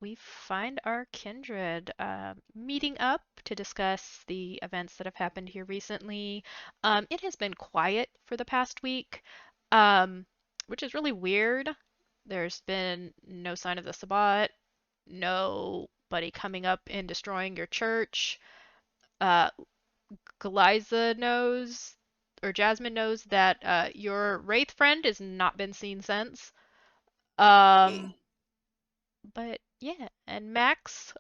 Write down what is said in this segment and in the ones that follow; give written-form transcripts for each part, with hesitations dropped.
we find our kindred meeting up to discuss the events that have happened here recently. It has been quiet for the past week, um, which is really weird. There's been no sign of the Sabbat, nobody coming up and destroying your church. Uh, Galiza knows, or Jasmine knows, that your Wraith friend has not been seen since. Mm. Um, but yeah, and Max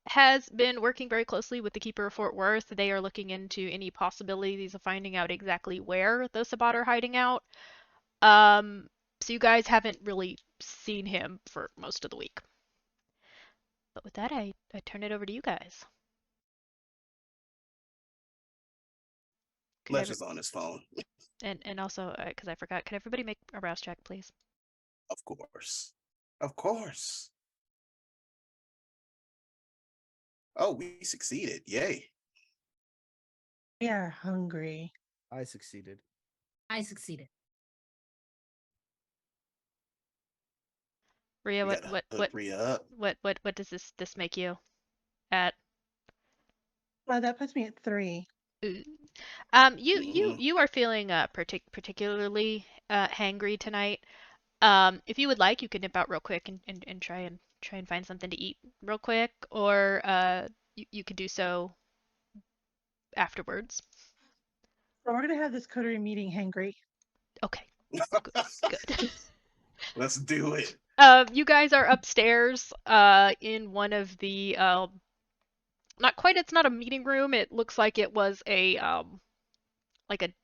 has been working very closely with the Keeper of Fort Worth. They are looking into any possibilities of finding out exactly where the Sabbat are hiding out. Um, so you guys haven't really seen him for most of the week. But with that, I turn it over to you guys. Could Flesh ever is on his phone. and also because I forgot, could everybody make a rouse check, please? Of course. Of course. Oh, we succeeded. Yay. We are hungry. I succeeded. I succeeded. Rhea, We gotta hook Rhea up. what does this make you at? Well, that puts me at 3. Hmm. You are feeling particularly hangry tonight. If you would like, you can nip out real quick and try and find something to eat real quick, or you could do so afterwards. So we're gonna have this coterie meeting hangry. Okay, good. Let's do it. You guys are upstairs in one of the not quite, it's not a meeting room. It looks like it was a like a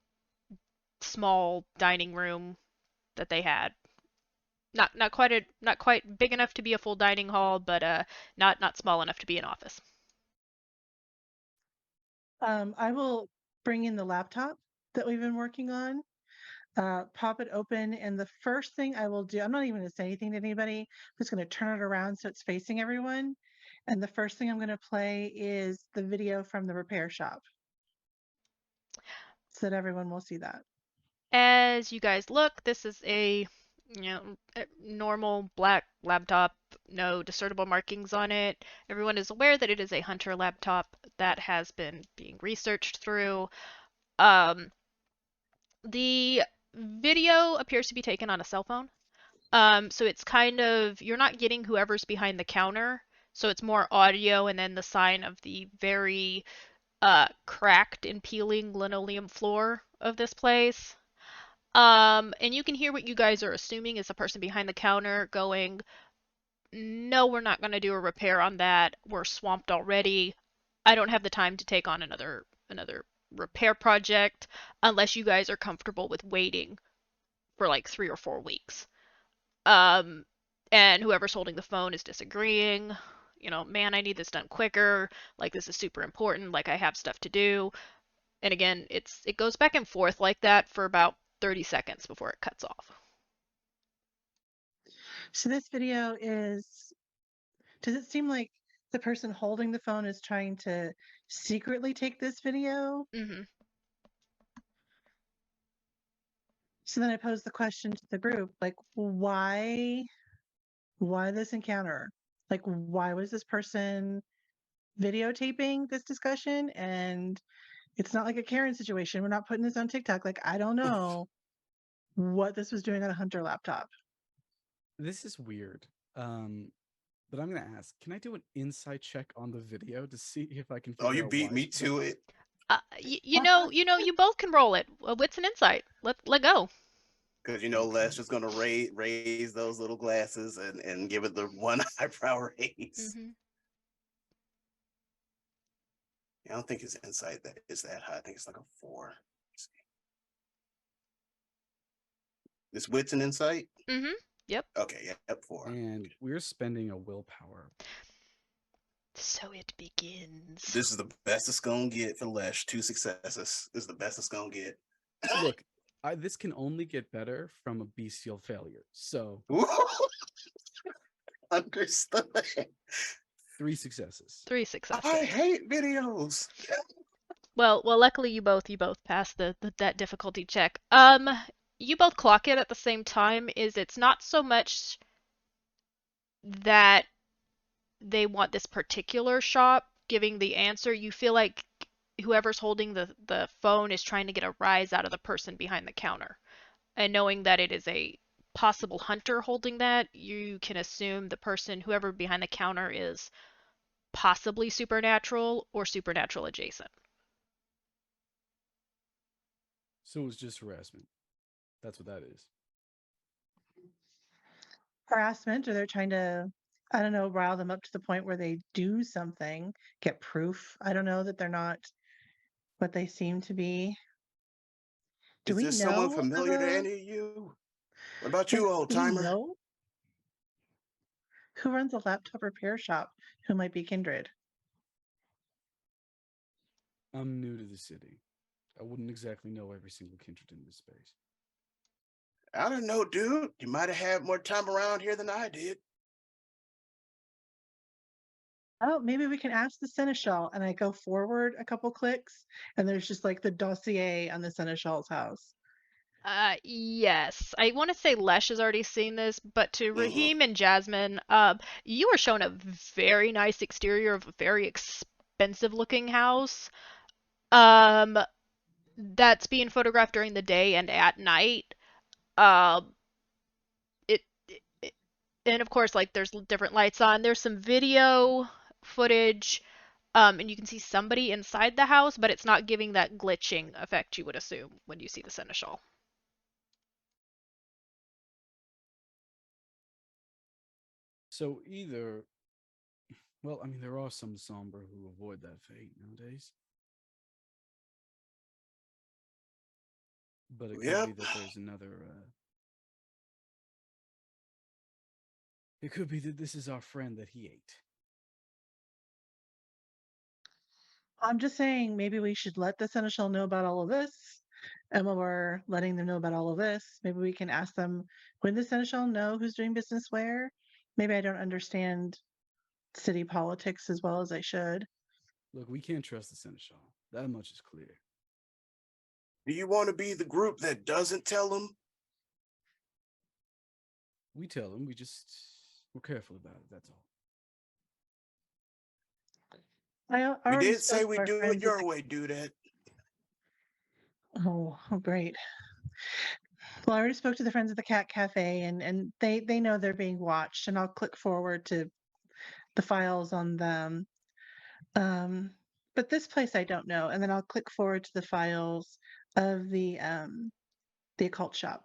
small dining room that they had. Not quite big enough to be a full dining hall, but not small enough to be an office. I will bring in the laptop that we've been working on, pop it open, and the first thing I will do, I'm not even gonna say anything to anybody. I'm just gonna turn it around so it's facing everyone. And the first thing I'm gonna play is the video from the repair shop so that everyone will see that. As you guys look, this is a a normal black laptop, no discernible markings on it. Everyone is aware that it is a Hunter laptop that has been being researched through. Um, the video appears to be taken on a cell phone. So it's kind of, you're not getting whoever's behind the counter, so it's more audio and then the sign of the very cracked and peeling linoleum floor of this place. And you can hear what you guys are assuming is the person behind the counter going, "No, we're not going to do a repair on that. We're swamped already. I don't have the time to take on another repair project unless you guys are comfortable with waiting for like 3 or 4 weeks." Um, and whoever's holding the phone is disagreeing. Man, I need this done quicker. Like, this is super important. Like, I have stuff to do. And again, it goes back and forth like that for about 30 seconds before it cuts off. So this video is, does it seem like the person holding the phone is trying to secretly take this video? Hmm. So then I pose the question to the group, like, why this encounter? Like, why was this person videotaping this discussion? And it's not like a Karen situation. We're not putting this on TikTok. Like, I don't know what this was doing on a Hunter laptop. This is weird. But I'm gonna ask, can I do an insight check on the video to see if I can Oh, figure you out beat why me she did to this? it. You both can roll it. Wits and insight. Let go. Because Les is gonna raise those little glasses and give it the one eyebrow raise. Hmm. I don't think his insight that is that high. I think it's like a 4. This wits and insight. Hmm. Yep. Okay, yep, 4. And we're spending a willpower. So it begins. This is the best it's gonna get for Lesh. 2 successes. This is the best it's gonna get. Look, this can only get better from a bestial failure. So Understood. 3 successes. 3 successes. I hate videos. Well, luckily you both passed that difficulty check. You both clock it at the same time. Is it's not so much. that they want this particular shop giving the answer, you feel like whoever's holding the phone is trying to get a rise out of the person behind the counter. And knowing that it is a possible hunter holding that, you can assume the person, whoever behind the counter, is possibly supernatural or supernatural adjacent. So it's just harassment. That's what that is. Harassment, or they're trying to, I don't know, rile them up to the point where they do something, get proof. I don't know that they're not what they seem to be. Do Is we this someone know of familiar to a, any of you? What about is, you, old do we timer? know who runs a laptop repair shop who might be kindred? I'm new to the city. I wouldn't exactly know every single kindred in this space. I don't know, dude. You might have had more time around here than I did. Oh, maybe we can ask the seneschal. And I go forward a couple clicks, and there's just like the dossier on the seneschal's house. Yes. I want to say Lesh has already seen this, but to Hmm. Raheem and Jasmine, you were shown a very nice exterior of a very expensive looking house. Um, that's being photographed during the day and at night. Um, it and of course, like there's different lights on. There's some video footage, and you can see somebody inside the house, but it's not giving that glitching effect you would assume when you see the seneschal. So either, well, I mean, there are some somber who avoid that fate nowadays, but it could be Yep. that there's another. It could be that this is our friend that he ate. I'm just saying maybe we should let the seneschal know about all of this. And when we're letting them know about all of this, maybe we can ask them, when the seneschal know who's doing business where? Maybe I don't understand city politics as well as I should. Look, we can't trust the seneschal. That much is clear. Do you want to be the group that doesn't tell them? We tell him. We're careful about it. That's all. I We already did spoke say to we our do it friends at your the. way, do that. Oh, great. Well, I already spoke to the friends at the Cat Cafe, and they know they're being watched, and I'll click forward to the files on them. Um, but this place I don't know, and then I'll click forward to the files of the occult shop,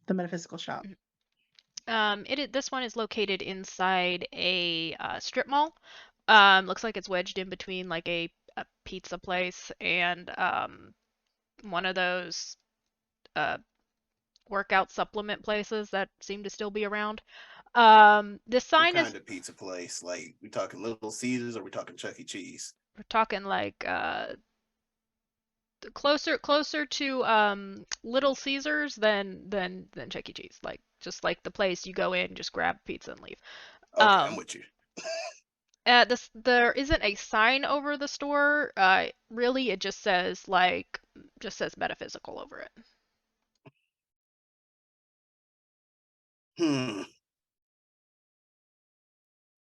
the metaphysical shop. This one is located inside a strip mall. Looks like it's wedged in between like a pizza place and one of those uh, workout supplement places that seem to still be around. This What sign is kind of pizza place? Like, we talking Little Caesars or we talking Chuck E. Cheese? we're talking like closer to Little Caesars than Chuck E. Cheese. Like just like the place you go in, just grab pizza and leave. Okay, I'm Um, with you. this there isn't a sign over the store. Really, it just says metaphysical over it. Hmm.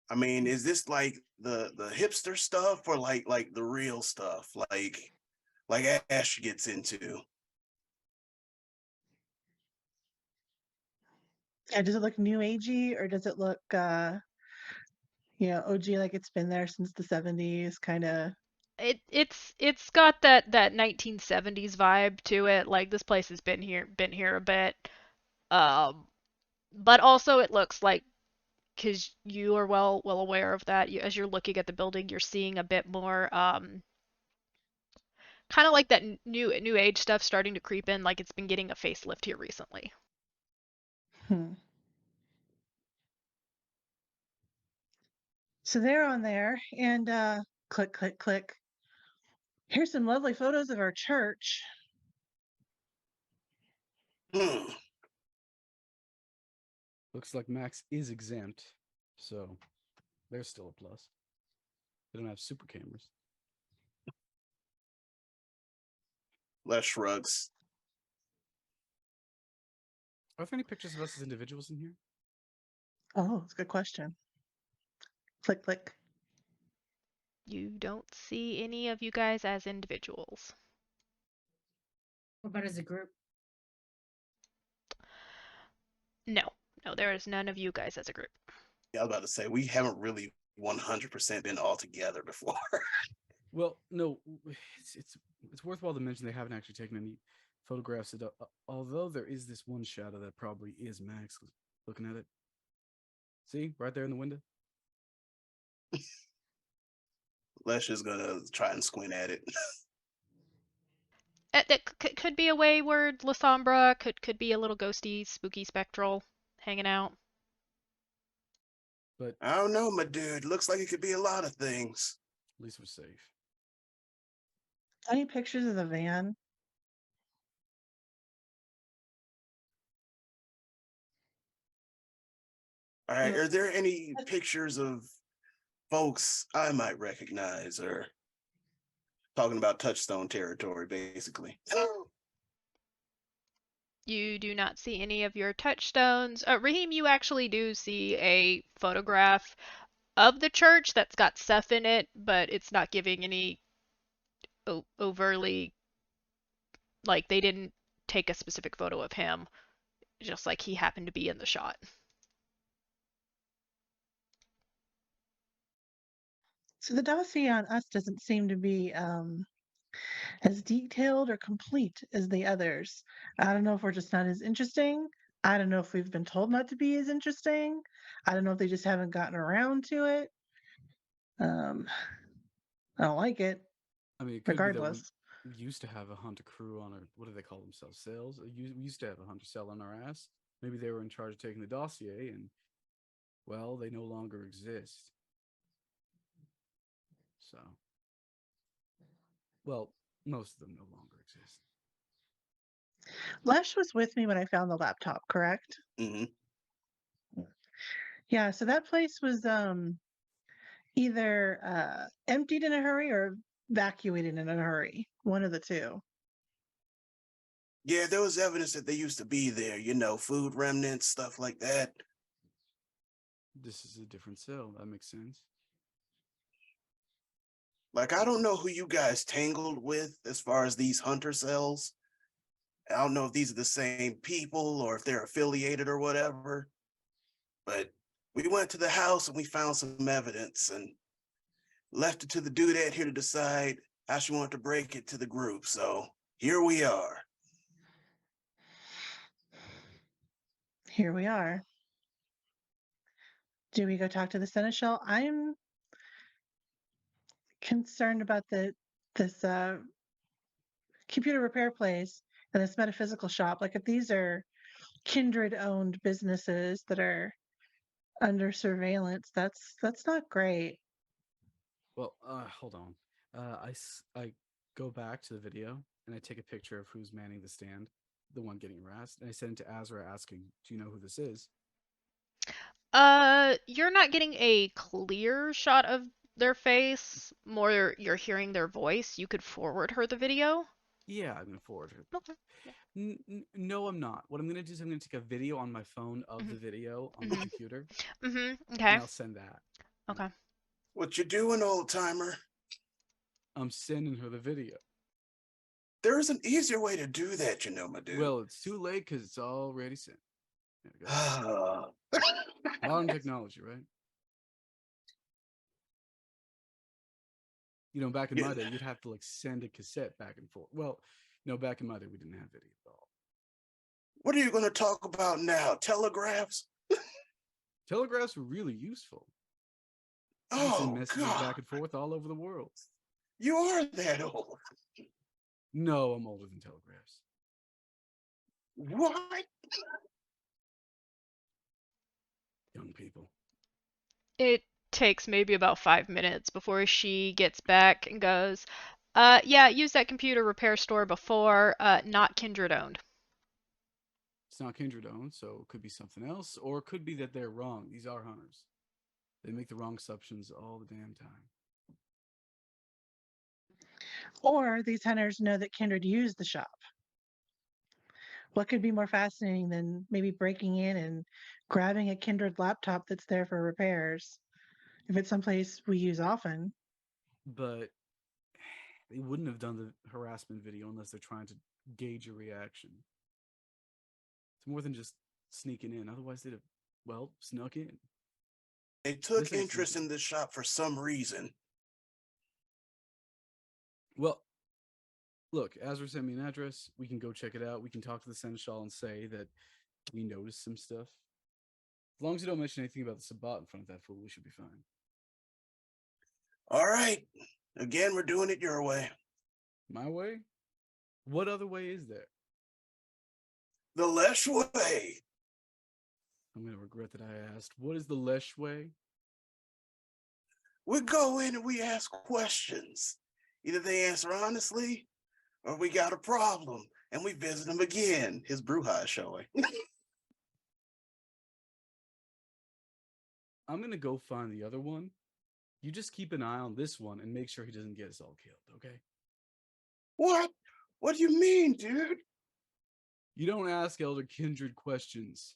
I mean, is this like the hipster stuff or like the real stuff? Like Ash gets into. Yeah, does it look new agey or does it look OG, like it's been there since the 70s kind of? It's got that 1970s vibe to it. Like this place has been here a bit. Um, but also it looks like because you are well aware of that. As you're looking at the building, you're seeing a bit more kind of like that new age stuff starting to creep in. Like it's been getting a facelift here recently. Hmm. So they're on there and click, click, click. Here's some lovely photos of our church. Hmm. Looks like Max is exempt, so there's still a plus. They don't have super cameras. Less shrugs. Are there any pictures of us as individuals in here? Oh, that's a good question. Click, click. You don't see any of you guys as individuals. What about as a group? No, no, there is none of you guys as a group. Yeah, I was about to say we haven't really 100% been all together before. Well, no, it's worthwhile to mention they haven't actually taken any photographs. Although there is this one shadow that probably is Max looking at it. See, right there in the window. Lesh is gonna try and squint at it. That could be a wayward Lasombra, could be a little ghosty, spooky spectral hanging out. But I don't know, my dude. Looks like it could be a lot of things. at least we're safe. Any pictures of the van? All right, are there any pictures of folks I might recognize, or talking about touchstone territory, basically? You do not see any of your touchstones. Raheem, you actually do see a photograph of the church that's got stuff in it, but it's not giving any overtly, like, they didn't take a specific photo of him, just like he happened to be in the shot. So the dossier on us doesn't seem to be as detailed or complete as the others. I don't know if we're just not as interesting. I don't know if we've been told not to be as interesting. I don't know if they just haven't gotten around to it. Um, I don't like it. I mean, it could be that we Regardless, used to have a hunter crew on our, what do they call themselves? Sales? We used to have a hunter cell on our ass. Maybe they were in charge of taking the dossier and, well, they no longer exist. So, well, most of them no longer exist. Lesh was with me when I found the laptop. Correct? Hmm. Yeah. So that place was either emptied in a hurry or evacuated in a hurry. One of the two. Yeah, there was evidence that they used to be there, food remnants, stuff like that. This is a different cell. That makes sense. Like, I don't know who you guys tangled with as far as these hunter cells. I don't know if these are the same people or if they're affiliated or whatever. But we went to the house and we found some evidence and left it to the dudette here to decide how she wanted to break it to the group. So here we are. Here we are. Do we go talk to the Seneschal? I'm concerned about this computer repair place and this metaphysical shop. Like if these are kindred owned businesses that are under surveillance, that's not great. Well, hold on. I go back to the video and I take a picture of who's manning the stand, the one getting harassed, and I send it to Azra asking, "Do you know who this is?" You're not getting a clear shot of their face. More, you're hearing their voice. You could forward her the video. Yeah, I'm gonna forward her. Okay. No, I'm not. What I'm gonna do is I'm gonna take a video on my phone of the Mhm. video on the Mhm. computer, Mhm. and Okay. I'll send that. Okay. What you doing, old timer? I'm sending her the video. There is an easier way to do that, my dude. Well, it's too late because it's already sent. There we go. Modern technology, right? Back in my day, you'd have to like send a cassette back and forth. Well, back in my day, we didn't have video at all. What are you going to talk about now? Telegraphs? Telegraphs were really useful. You could send Oh, messages God. back and forth all over the world. You are that old. No, I'm older than telegraphs. What? Young people. It takes maybe about 5 minutes before she gets back and goes, yeah, used that computer repair store before, not Kindred owned. It's not kindred owned, so it could be something else, or it could be that they're wrong. These are hunters. They make the wrong assumptions all the damn time. Or these hunters know that Kindred used the shop. what could be more fascinating than maybe breaking in and grabbing a kindred laptop that's there for repairs if it's someplace we use often? But they wouldn't have done the harassment video unless they're trying to gauge your reaction. It's more than just sneaking in. Otherwise, they'd have, well, snuck in. They This took ain't interest sneaking. in this shop for some reason. Well, look, Azra sent me an address. We can go check it out. We can talk to the Seneschal and say that we noticed some stuff. As long as you don't mention anything about the Sabat in front of that fool, we should be fine. All right. Again, we're doing it your way. My way? What other way is there? The Lesh way. I'm going to regret that I asked. What is the Lesh way? We go in and we ask questions. Either they answer honestly or we got a problem and we visit them again. His Bruja is showing. I'm going to go find the other one. You just keep an eye on this one and make sure he doesn't get us all killed, okay? What? What do you mean, dude? You don't ask Elder Kindred questions.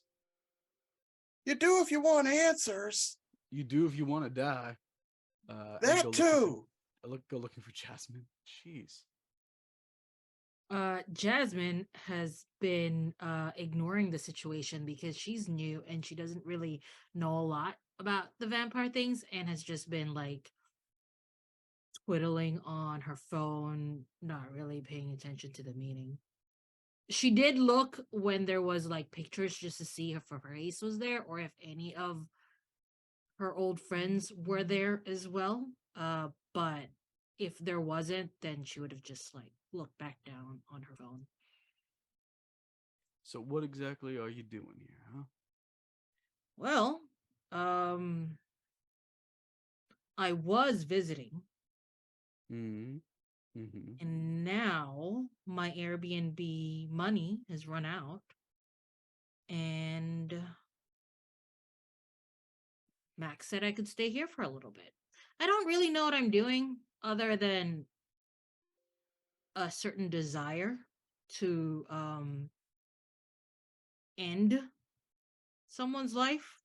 You do if you want answers. You do if you want to die. That too. Go looking for Jasmine. Jeez. Jasmine has been ignoring the situation because she's new and she doesn't really know a lot about the vampire things and has just been like twiddling on her phone, not really paying attention to the meeting. She did look when there was like pictures just to see if her race was there or if any of her old friends were there as well. But if there wasn't, then she would have just like looked back down on her phone. So what exactly are you doing here, huh? Well, I was visiting, Mm-hmm. Mm-hmm. and now my Airbnb money has run out, and Max said I could stay here for a little bit. I don't really know what I'm doing other than a certain desire to end someone's life.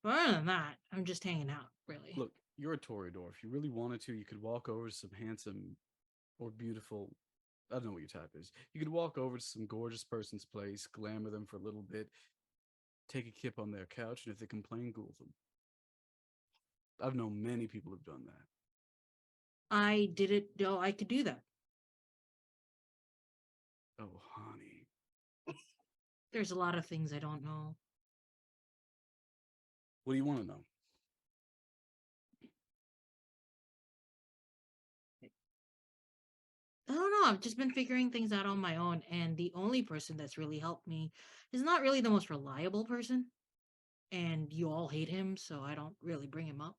But other than that, I'm just hanging out, really. Look, you're a Toreador. If you really wanted to, you could walk over to some handsome or beautiful, I don't know what your type is. You could walk over to some gorgeous person's place, glamour them for a little bit, take a kip on their couch, and if they complain, ghoul them. I've known many people who've done that. I didn't know I could do that. Oh, honey. There's a lot of things I don't know. What do you want to know? I don't know. I've just been figuring things out on my own, and the only person that's really helped me is not really the most reliable person. And you all hate him, so I don't really bring him up.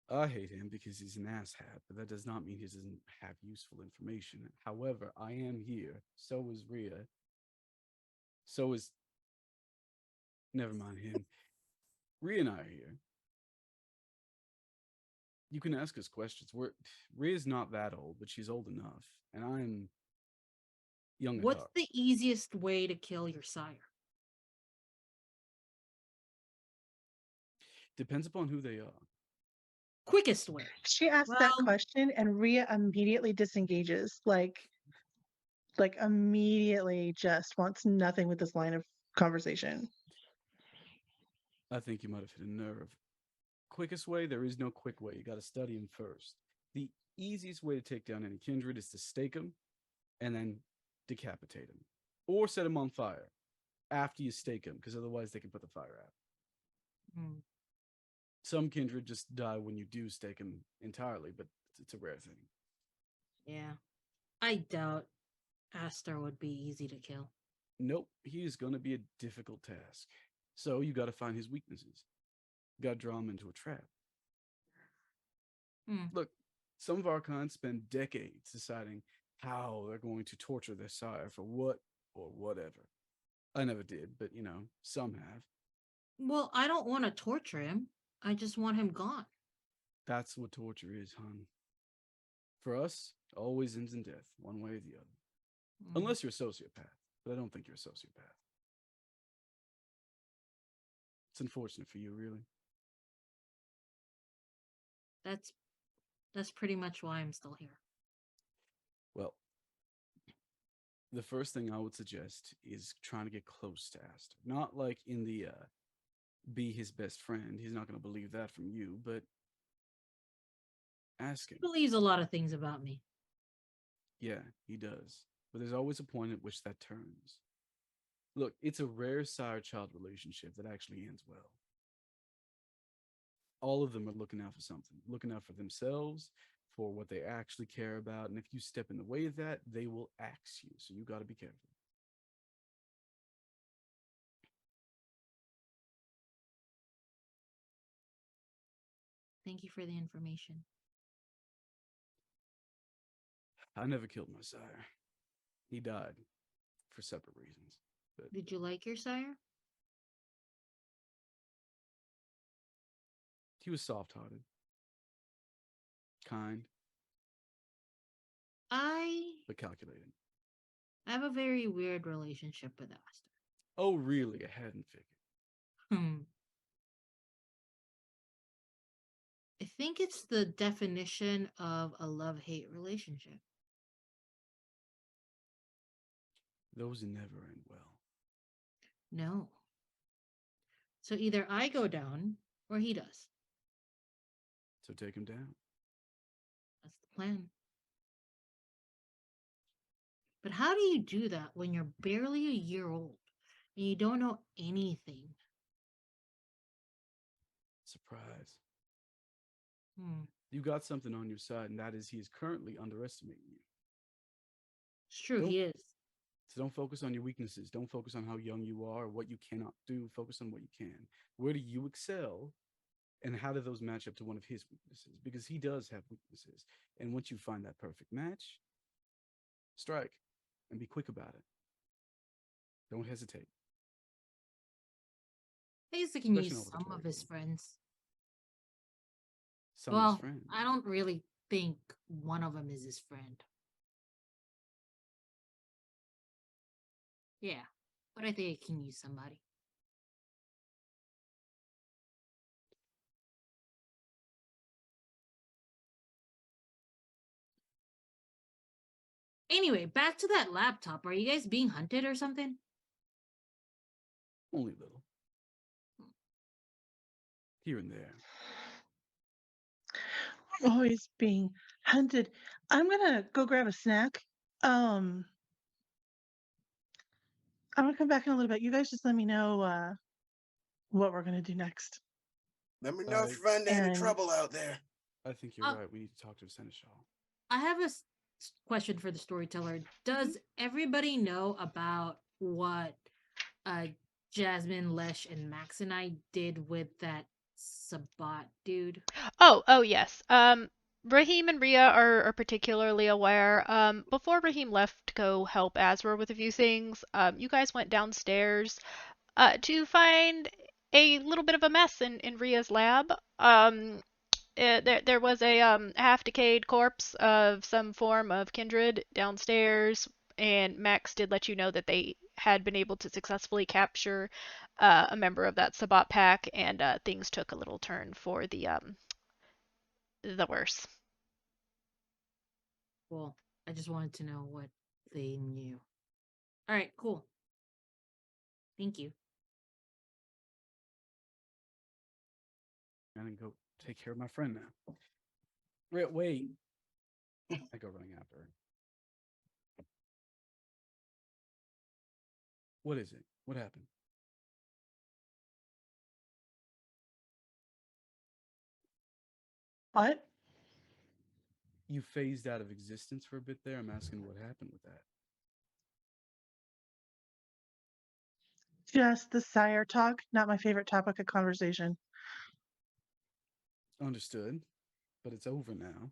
I hate him because he's an asshat, but that does not mean he doesn't have useful information. However, I am here. So is Rhea. So is. Never mind him. Rhea and I are here. You can ask us questions. Rhea's not that old, but she's old enough, and I'm young at What's heart. the easiest way to kill your sire? Depends upon who they are. Quickest way. She asked that Well- question and Rhea immediately disengages, like immediately just wants nothing with this line of conversation. I think you might have hit a nerve. Quickest way, there is no quick way. You got to study them first. The easiest way to take down any kindred is to stake them and then decapitate them, or set them on fire after you stake them, because otherwise they can put the fire out. Hmm. Some kindred just die when you do stake them entirely, but it's a rare thing. Yeah. I doubt Astor would be easy to kill. Nope, he is going to be a difficult task. So you got to find his weaknesses. You got to draw him into a trap. Look, some of our kind spend decades deciding how they're going to torture their sire for what or whatever. I never did, but some have. Well, I don't want to torture him. I just want him gone. That's what torture is, hon. For us, it always ends in death, one way or the other. Hmm. Unless you're a sociopath. but I don't think you're a sociopath. It's unfortunate for you, really. That's that's pretty much why I'm still here. Well, the first thing I would suggest is trying to get close to Aster. Not like in the be his best friend. He's not going to believe that from you, but ask He him. believes a lot of things about me. Yeah, he does. But there's always a point at which that turns. Look, it's a rare sire child relationship that actually ends well. All of them are looking out for something, looking out for themselves, for what they actually care about. And if you step in the way of that, they will axe you. So you got to be careful. Thank you for the information. I never killed my sire. He died for separate reasons. But Did you like your sire? he was soft hearted, kind, I but calculating. have a very weird relationship with Aster. Oh, really? I hadn't figured. Hmm. I think it's the definition of a love-hate relationship. Those never end well. No. So either I go down or he does. So take him down. That's the plan. But how do you do that when you're barely a year old and you don't know anything? Surprise. Hmm. You got something on your side, and that is he is currently underestimating you. It's true, Don't he is. So don't focus on your weaknesses. Don't focus on how young you are or what you cannot do. Focus on what you can. Where do you excel? And how do those match up to one of his weaknesses? Because he does have weaknesses. And once you find that perfect match, strike and be quick about it. Don't hesitate, I guess I can especially use not with a some Torey of his girl. friends. Some of his Well, friends. I don't really think one of them is his friend. Yeah, but I think I can use somebody. Anyway, back to that laptop. Are you guys being hunted or something? Only little. Here and there. Always being hunted. I'm gonna go grab a snack. Um, I'm gonna come back in a little bit. You guys just let me know what we're gonna do next. Let me know if I you find any And trouble out there. I think you're right. We need to talk to the Seneschal. I have a question for the storyteller. Does everybody know about what uh Jasmine, Lesh, and Max and I did with that Sabat dude? Oh yes. Raheem and Ria are particularly aware. Before Raheem left to go help Azra with a few things, you guys went downstairs to find a little bit of a mess in Ria's lab. There was a half decayed corpse of some form of kindred downstairs, and Max did let you know that they had been able to successfully capture a member of that Sabat pack, and things took a little turn for the worse. Well, I just wanted to know what they knew. All right, cool. Thank you. And I can go take care of my friend now. Wait. I go running after her. What is it? What happened? what? You phased out of existence for a bit there. I'm asking what happened with that. Just the sire talk, not my favorite topic of conversation. Understood. But it's over now.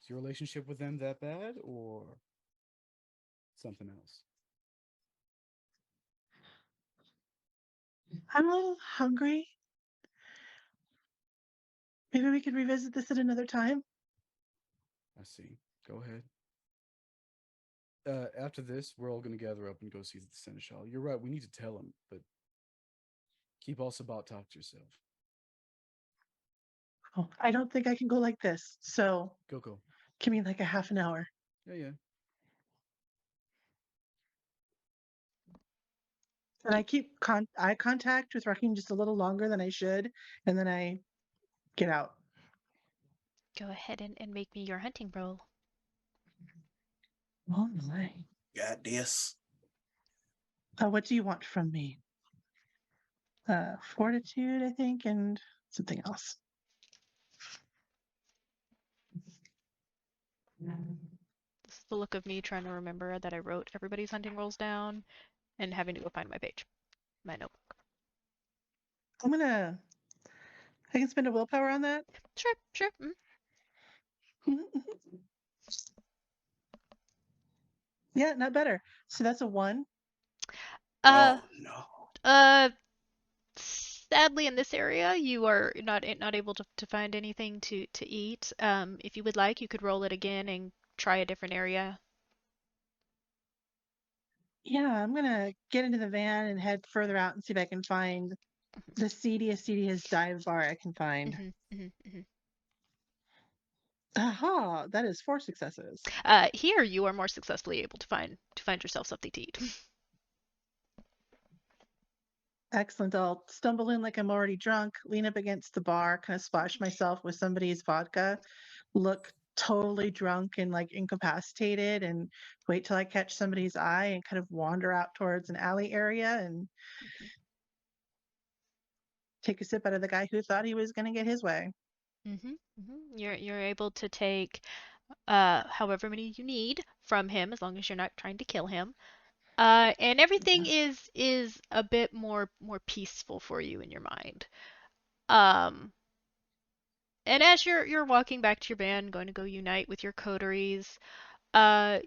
Is your relationship with them that bad or something else? I'm a little hungry. Maybe we could revisit this at another time. I see. Go ahead. After this, we're all going to gather up and go see the seneschal. You're right. We need to tell him, but keep all Sabat talk to yourself. Oh, I don't think I can go like this. So Go. give me like a half an hour. Yeah. And I keep eye contact with Raheem just a little longer than I should, and then I get out. Go ahead and make me your hunting roll. Oh my. Got this. What do you want from me? Fortitude, I think, and something else. This is the look of me trying to remember that I wrote everybody's hunting rolls down and having to go find my page, my notebook. I'm gonna. I can spend a willpower on that. Sure. Yeah, not better. So that's a 1. Uh, Oh no. uh, sadly, in this area, you are not able to find anything to eat. If you would like, you could roll it again and try a different area. Yeah, I'm gonna get into the van and head further out and see if I can find the seediest dive bar I can find. Mm-hmm. Aha, that is 4 successes. Here you are more successfully able to find yourself something to eat. Excellent. I'll stumble in like I'm already drunk, lean up against the bar, kind of splash myself with somebody's vodka, look totally drunk and like incapacitated, and wait till I catch somebody's eye and kind of wander out towards an alley area and take a sip out of the guy who thought he was going to get his way. You're able to take however many you need from him, as long as you're not trying to kill him. And everything is a bit more peaceful for you in your mind. Um, and as you're walking back to your van, going to go unite with your coteries,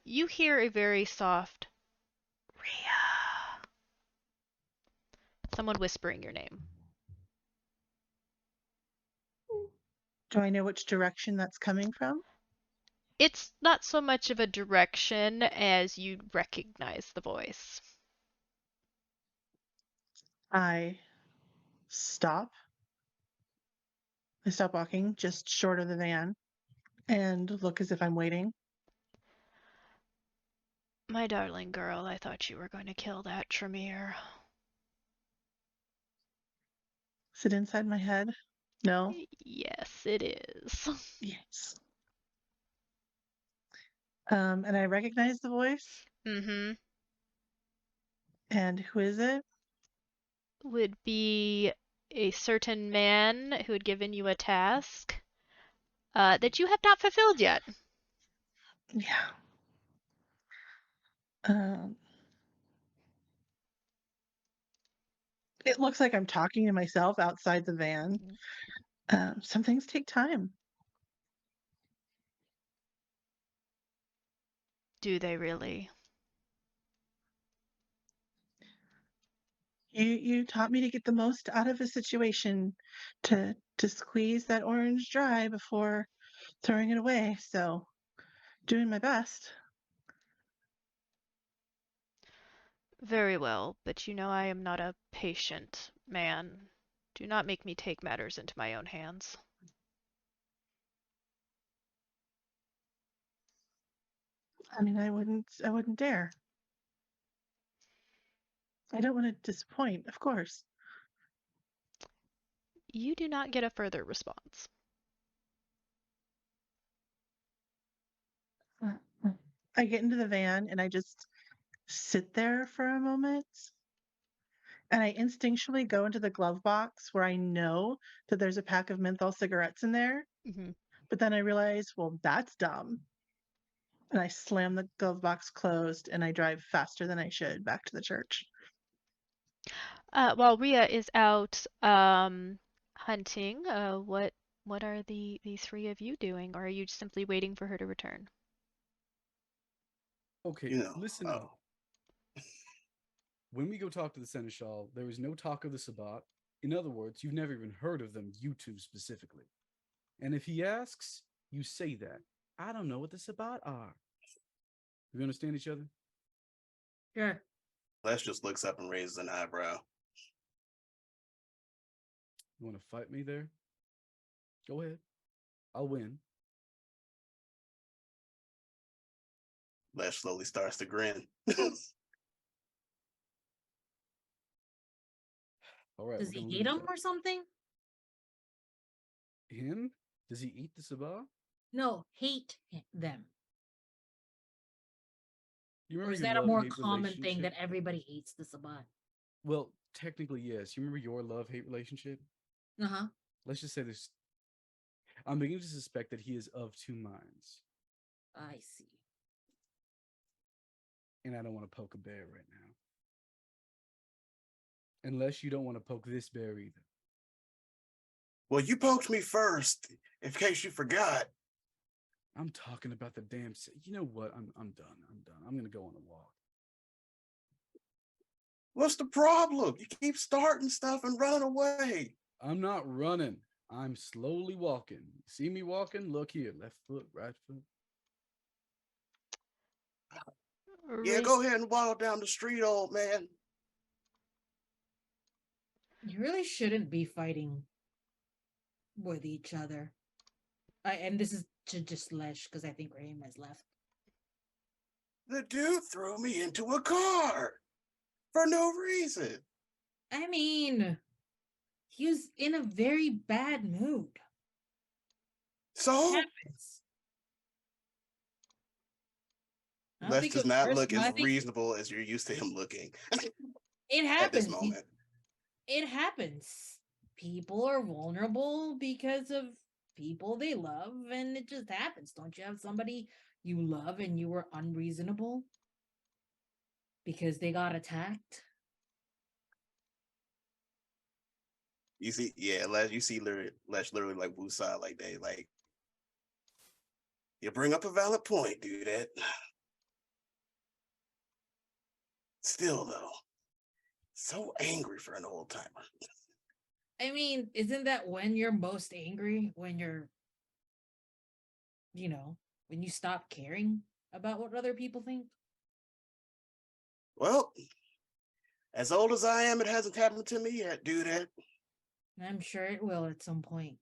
you hear a very soft Rhea. Someone whispering your name. Do I know which direction that's coming from? It's not so much of a direction as you recognize the voice. I stop. I stop walking just short of the van and look as if I'm waiting. My darling girl, I thought you were going to kill that Tremere. Is it inside my head? No. Yes, it is. Yes. And I recognize the voice. Mm-hmm. And who is it? Would be a certain man who had given you a task that you have not fulfilled yet. Yeah. Um, it looks like I'm talking to myself outside the van. Some things take time. Do they really? You taught me to get the most out of a situation, to squeeze that orange dry before throwing it away. So, doing my best. Very well, but you know I am not a patient man. Do not make me take matters into my own hands. I mean, I wouldn't dare. I don't want to disappoint, of course. You do not get a further response. I get into the van and I just sit there for a moment. And I instinctually go into the glove box where I know that there's a pack of menthol cigarettes in there. Mm-hmm. But then I realize, well, that's dumb. And I slam the glove box closed and I drive faster than I should back to the church. While Rhea is out hunting, what are the three of you doing, or are you simply waiting for her to return? Okay, You know. listen up. When we go talk to the seneschal, there is no talk of the Sabbat. In other words, you've never even heard of them, you two specifically. And if he asks, you say that. I don't know what the Sabbat are. We understand each other? Sure. Les just looks up and raises an eyebrow. You want to fight me there? Go ahead. I'll win. Les slowly starts to grin. All right, Does we're he gonna hate leave him that. or something? Him? Does he eat the sabah? No, hate them. You Or remember is your that a more love-hate common thing relationship? that everybody hates the sabbat? Well, technically, yes. You remember your love-hate relationship? Uh-huh. Let's just say there's. I'm beginning to suspect that he is of two minds, I see. and I don't want to poke a bear right now. Unless you don't want to poke this bear either. Well, you poked me first, in case you forgot. I'm talking about the damn. You know what? I'm done. I'm done. I'm gonna go on a walk. What's the problem? You keep starting stuff and running away. I'm not running. I'm slowly walking. See me walking? Look here. Left foot, right foot. Yeah, Re- go ahead and waddle down the street, old man. You really shouldn't be fighting with each other. And this is to just Lesh, because I think Raheem has left. The dude threw me into a car for no reason. I mean, he was in a very bad mood. So Happens. I don't Les think does it was not look personal. as I think reasonable as you're used to him looking it at this happens. moment. It happens. People are vulnerable because of people they love, and it just happens. Don't you have somebody you love and you were unreasonable because they got attacked? You see, yeah, Les, you see Les literally like woosah like they like. You bring up a valid point, dude. That still though, so angry for an old timer. I mean, isn't that when you're most angry? When you're, when you stop caring about what other people think? Well, as old as I am, it hasn't happened to me yet, dude. That I'm sure it will at some point.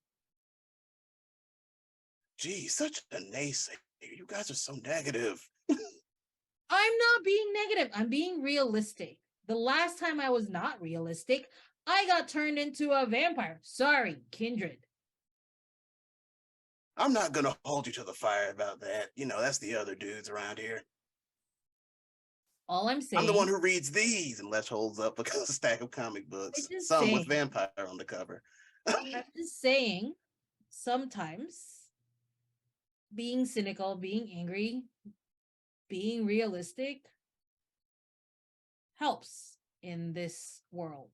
gee, such a naysayer. You guys are so negative. I'm not being negative. I'm being realistic. The last time I was not realistic, I got turned into a vampire. Sorry, kindred. I'm not gonna hold you to the fire about that. You know, that's the other dudes around here. All I'm I'm the one saying, who reads these, and Les holds up a stack of comic books, just some with saying. vampire on the cover. I'm just saying, sometimes being cynical, being angry, being realistic helps in this world.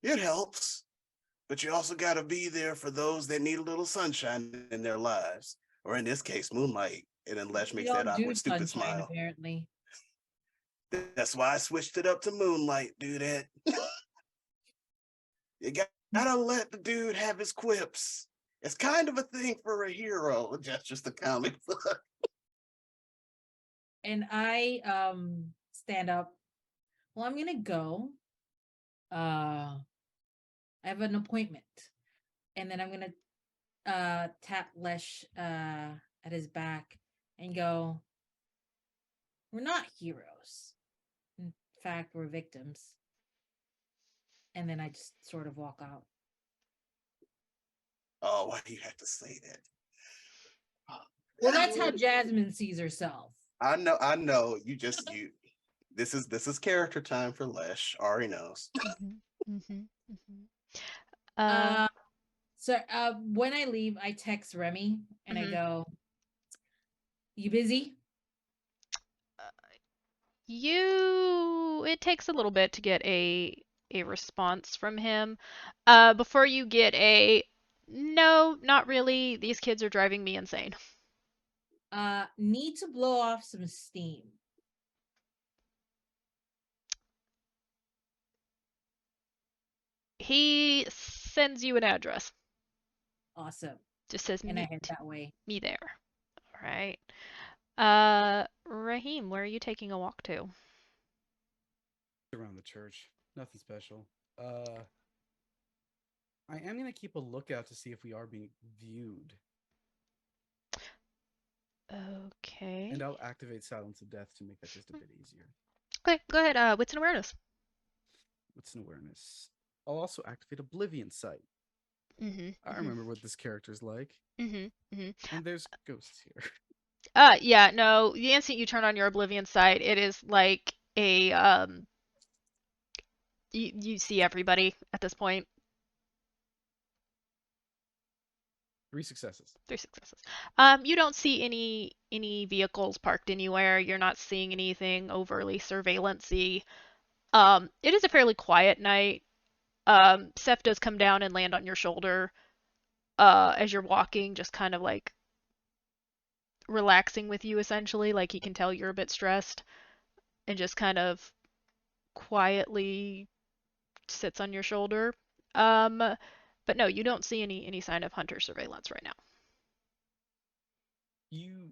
It helps, but you also got to be there for those that need a little sunshine in their lives, or in this case, moonlight. And then Les We makes that don't do awkward, stupid sunshine, smile. apparently. That's why I switched it up to moonlight, dude. That you gotta let the dude have his quips. It's kind of a thing for a hero, just a comic book. And I stand up. Well, I'm gonna go. I have an appointment. And then I'm gonna tap Lesh at his back and go, we're not heroes. In fact, we're victims. And then I just sort of walk out. Oh, why do you have to say that? Well, that's how Jasmine sees herself. I know. You. This is character time for Lesh. Ari knows. Mm-hmm, mm-hmm, mm-hmm. So when I leave, I text Remy and I Mhm. go, you busy? It takes a little bit to get a response from him. Before you get a no, not really. These kids are driving me insane. Need to blow off some steam. He sends you an address. Awesome. Just says And I meet head that way. me there. All right. Raheem, where are you taking a walk to? Around the church. Nothing special. I am gonna keep a lookout to see if we are being viewed, and Okay. I'll activate Silence of Death to make that just a bit easier. Okay, go ahead. Wits and awareness. What's an awareness? I'll also activate Oblivion Sight. Mhm. I Mhm. remember what this character's like, Mhm. Mhm. and there's ghosts here. Yeah, no. The instant you turn on your Oblivion sight, it is like a you see everybody at this point. 3 successes. 3 successes. You don't see any vehicles parked anywhere. You're not seeing anything overly surveillance-y. It is a fairly quiet night. Seth does come down and land on your shoulder as you're walking, just kind of like relaxing with you essentially, like he can tell you're a bit stressed and just kind of quietly sits on your shoulder. Um, but no, you don't see any sign of hunter surveillance right now. You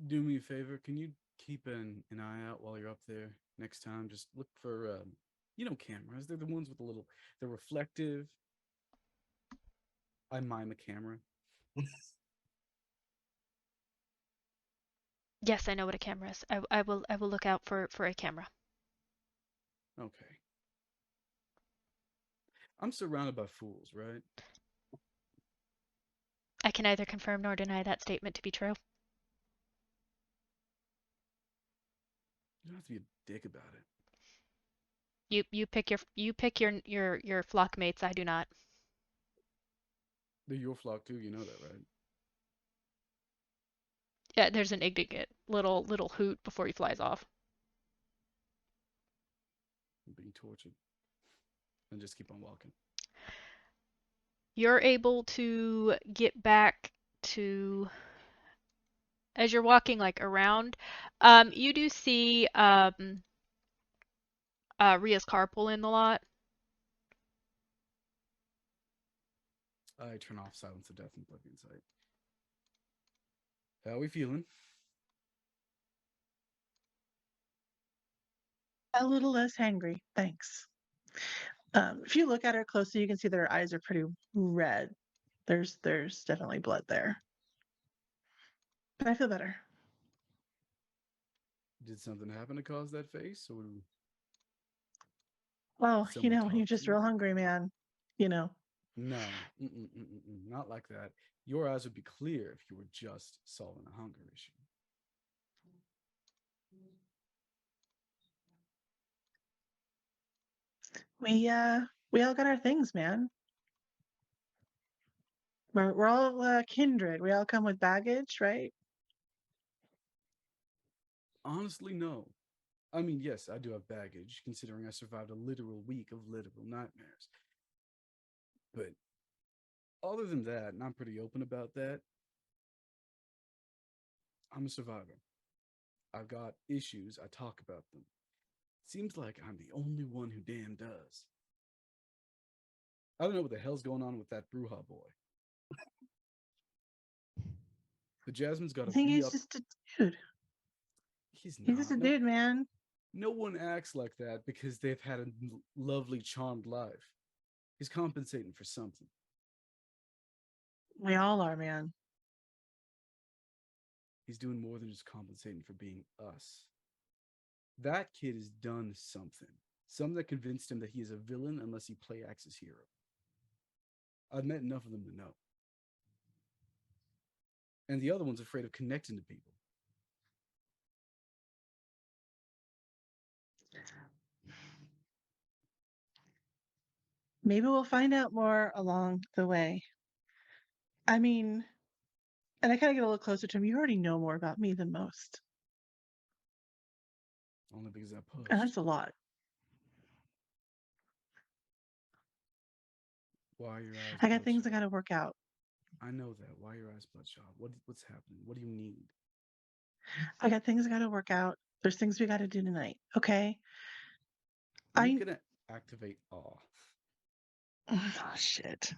do me a favor. Can you keep an eye out while you're up there next time? Just look for cameras. They're the ones with the little. They're reflective. I mime a camera. Yes, I know what a camera is. I will look out for a camera. Okay. I'm surrounded by fools, right? I can neither confirm nor deny that statement to be true. You don't have to be a dick about it. You pick your flock mates. I do not. They're your flock too. You know that, right? Yeah, there's an ignorant little hoot before he flies off. I'm being tortured. And just keep on walking. You're able to get back to as you're walking like around. You do see Ria's car pull in the lot. I turn off Silence of Death and Oblivion Sight. How are we feeling? A little less hangry, thanks. If you look at her closely, you can see that her eyes are pretty red. There's definitely blood there, but I feel better. Did something happen to cause that face, or Well, did someone you're talk to just you? real hungry, man. You know. No, not like that. Your eyes would be clear if you were just solving a hunger issue. We all got our things, man. We're all kindred. We all come with baggage, right? Honestly, no. I mean, yes, I do have baggage, considering I survived a literal week of literal nightmares. But other than that, and I'm pretty open about that, I'm a survivor. I've got issues, I talk about them. Seems like I'm the only one who damn does. I don't know what the hell's going on with that Bruja boy. The Jasmine's got I to think re he's up. just a dude. He's He's just not. a No, dude, man. no one acts like that because they've had a lovely, charmed life. He's compensating for something. We all are, man. He's doing more than just compensating for being us. That kid has done something. Something that convinced him that he is a villain unless he play acts as hero. I've met enough of them to know. And the other one's afraid of connecting to people. Maybe we'll find out more along the way. I mean, and I kind of get a little closer to him. You already know more about me than most. Only because I And pushed. that's a lot. Why are your eyes I got things I got bloodshot? to work out. I know that. Why are your eyes bloodshot? What's happening? What do you need? I got things I got to work out. There's things we got to do tonight. Okay. I'm I, gonna activate awe. oh, shit.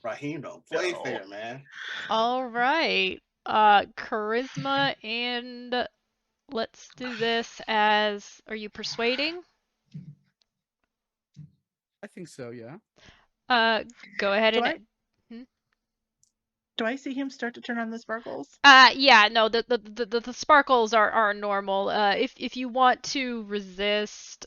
Raheem don't play No. fair, man. All right. charisma, and let's do this as, are you persuading? I think so. Yeah. Uh, go ahead Do and. I do I see him start to turn on the sparkles? Yeah, no, the sparkles are normal. If you want to resist,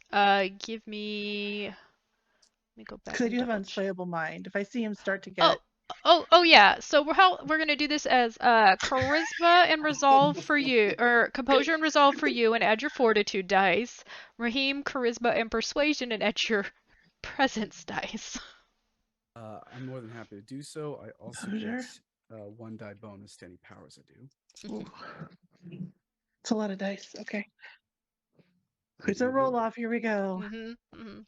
give me. Let me go back Because I and do have double check. unswayable mind. If I see him start to Oh, get oh yeah. So we're gonna do this as charisma and resolve for you, or composure and resolve for you, and add your fortitude dice. Raheem, charisma and persuasion, and add your presence dice. I'm more than happy to do so. I also get composure, 1 die bonus to any powers I do. ooh, it's a lot of dice. Okay, here's a It will roll be. off. Here we go. Mhm.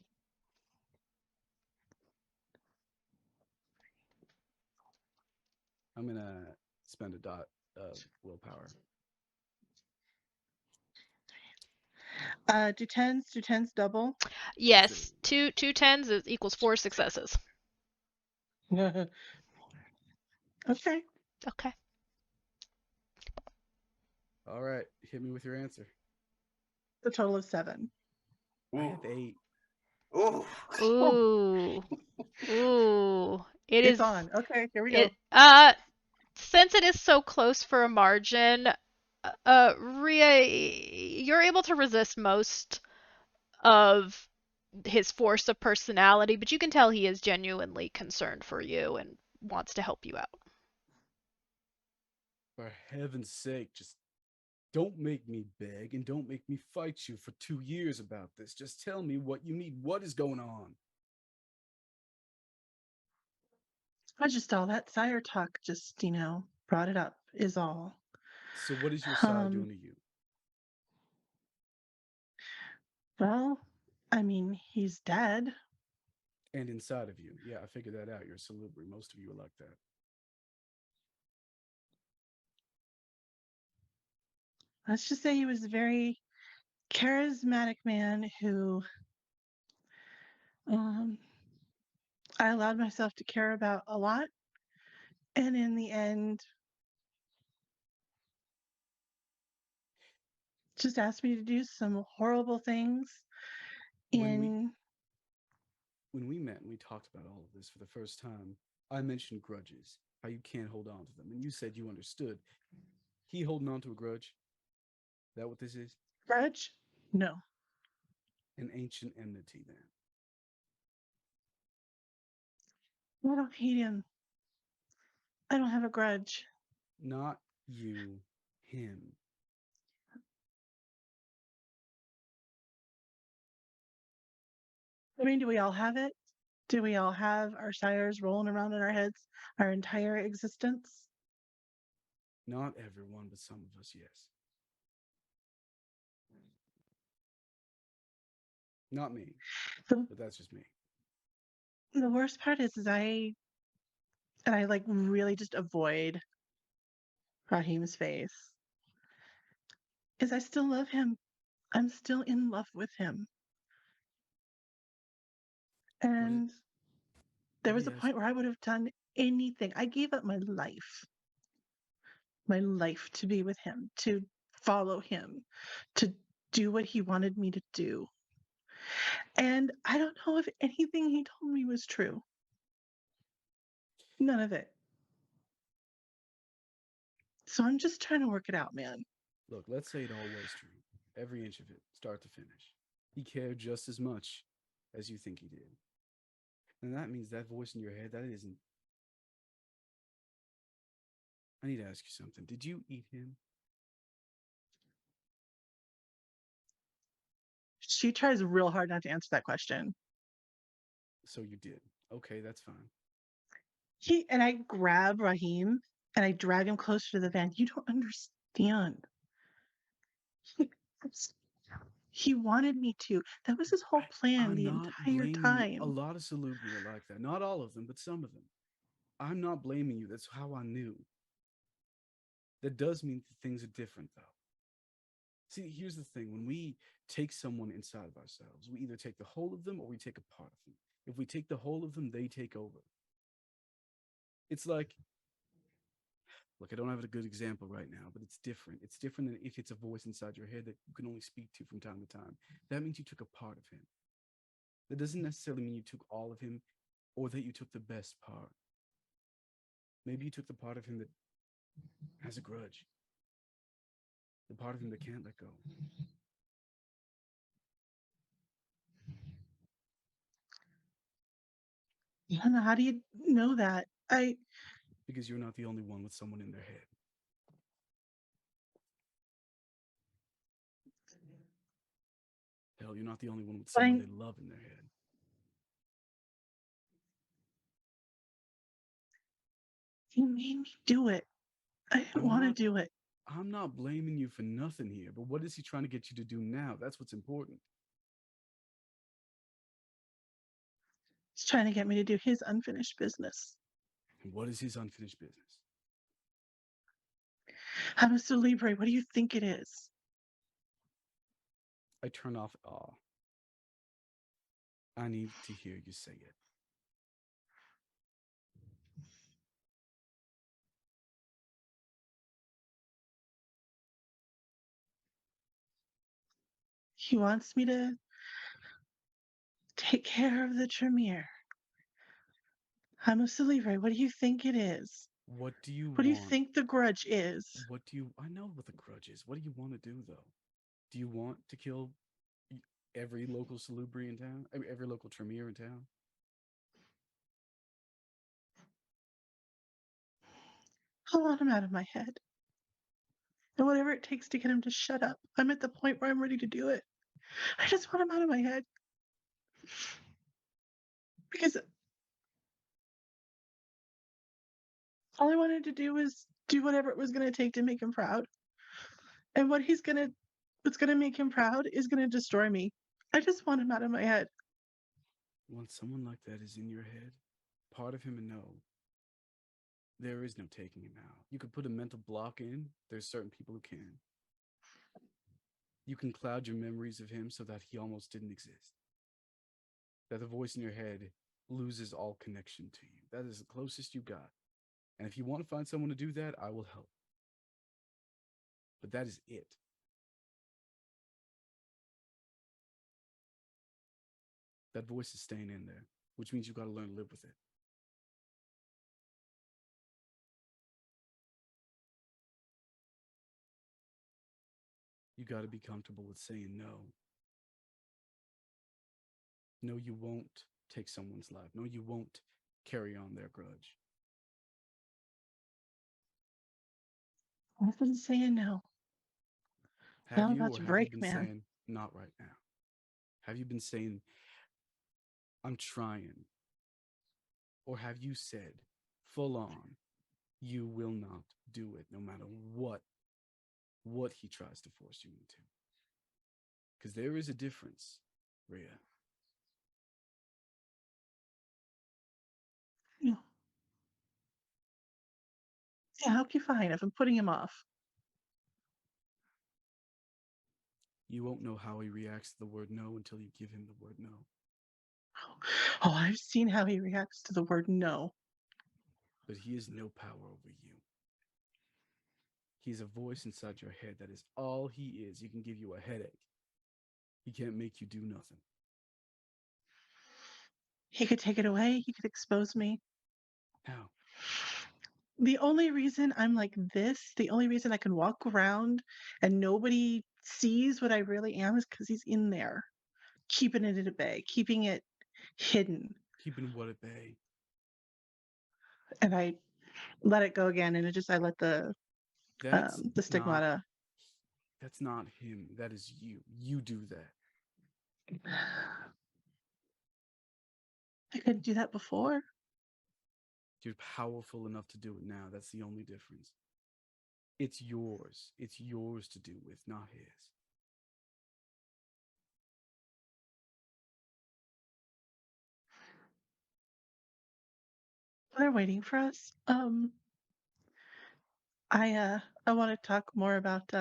I'm gonna spend a dot of willpower. Do tens double? Yes, they Yes, two tens is equals 4 successes. Okay. Okay. All right, hit me with your answer. The total of 7. I Ooh. have 8. Ooh. Oh, Ooh. Ooh. It it's is on. Okay, here we go. it since it is so close for a margin, Ria, you're able to resist most of his force of personality, but you can tell he is genuinely concerned for you and wants to help you out. For heaven's sake, just don't make me beg and don't make me fight you for 2 years about this. Just tell me what you need. What is going on? I just all that sire talk just, brought it up, is all. So, what is your sire Um, doing to you? well, I mean, he's dead. And inside of you? Yeah, I figured that out. You're a salubri. Most of you are like that. Let's just say he was a very charismatic man who um, I allowed myself to care about a lot. And in the end, just asked me to do some horrible things When we in when we met and we talked about all of this for the first time, I mentioned grudges, how you can't hold on to them, and you said you understood. He holding on to a grudge? That what this is? grudge. No, An ancient enmity, then. I don't hate him. I don't have a grudge. Not you, him. I mean, do we all have it? Do we all have our sires rolling around in our heads our entire existence? Not everyone, but some of us, yes. Not me, The but that's just me. the worst part is I like really just avoid Raheem's face. Is I still love him. I'm still in love with him. What did And there let was me a ask point where I would have done anything. I gave up my life to be with him, to follow him, to do what he wanted me to do. And I don't know if anything he told me was true. None of it. So I'm just trying to work it out, man. look, let's say it all was true. Every inch of it, start to finish. He cared just as much as you think he did. And that means that voice in your head, that isn't. I need to ask you something. Did you eat him? She tries real hard not to answer that question. So you did. Okay, that's fine. He and I grab Raheem and I drag him closer to the van. You don't understand. He, he wanted me to. That was his whole plan I'm the not entire blaming you. A time. lot of Salubri are like that. Not all of them, but some of them. I'm not blaming you. That's how I knew. That does mean that things are different, though. See, here's the thing. When we take someone inside of ourselves, we either take the whole of them or we take a part of them. If we take the whole of them, they take over. It's like Look, I don't have a good example right now, but it's different. It's different than if it's a voice inside your head that you can only speak to from time to time. That means you took a part of him. That doesn't necessarily mean you took all of him or that you took the best part. Maybe you took the part of him that has a grudge, the part of him that can't let go. Hannah, how do you know that? Because you're not the only one with someone in their head. Hell, you're not the only one with But someone they love in their head. you made me do it. I didn't want to do it. I'm not blaming you for nothing here, but what is he trying to get you to do now? That's what's important. He's trying to get me to do his unfinished business. And what is his unfinished business? I'm a Libre. What do you think it is? I turn off awe. I need to hear you say it. He wants me to take care of the Tremere. I'm a Libre. What do you think it is? What do you What do you want? think the grudge is? What do you? I know what the grudge is. What do you want to do though? Do you want to kill every local Salubri in town? Every local Tremere in town? I want him out of my head. And whatever it takes to get him to shut up. I'm at the point where I'm ready to do it. I just want him out of my head. Because all I wanted to do was do whatever it was going to take to make him proud. And what's going to make him proud is going to destroy me. I just want him out of my head. When someone like that is in your head, part of him and no, there is no taking him out. You could put a mental block in. There's certain people who can. You can cloud your memories of him so that he almost didn't exist. That the voice in your head loses all connection to you. That is the closest you got. And if you want to find someone to do that, I will help. But that is it. That voice is staying in there, which means you got to learn to live with it. You got to be comfortable with saying no. No, you won't take someone's life. No, you won't carry on their grudge. I've been saying no. Have I'm you, about or to have you break, been man. saying not right now? Have you been saying I'm trying? Or have you said full on you will not do it no matter what he tries to force you into? Because there is a difference, Rhea. Yeah. Yeah, I'll be fine if I'm putting him off. You won't know how he reacts to the word no until you give him the word no. Oh, I've seen how he reacts to the word no. But he has no power over you. He's a voice inside your head. That is all he is. He can give you a headache. He can't make you do nothing. He could take it away. He could expose me. How? The only reason I'm like this, the only reason I can walk around and nobody sees what I really am is because he's in there, keeping it at bay, keeping it hidden. Keeping what at bay? And I let it go again, and I let That's the not stigmata. that's not him. That is you. You do that. I couldn't do that before. You're powerful enough to do it now. That's the only difference. It's yours. It's yours to do with, not his. They're waiting for us. I want to talk more about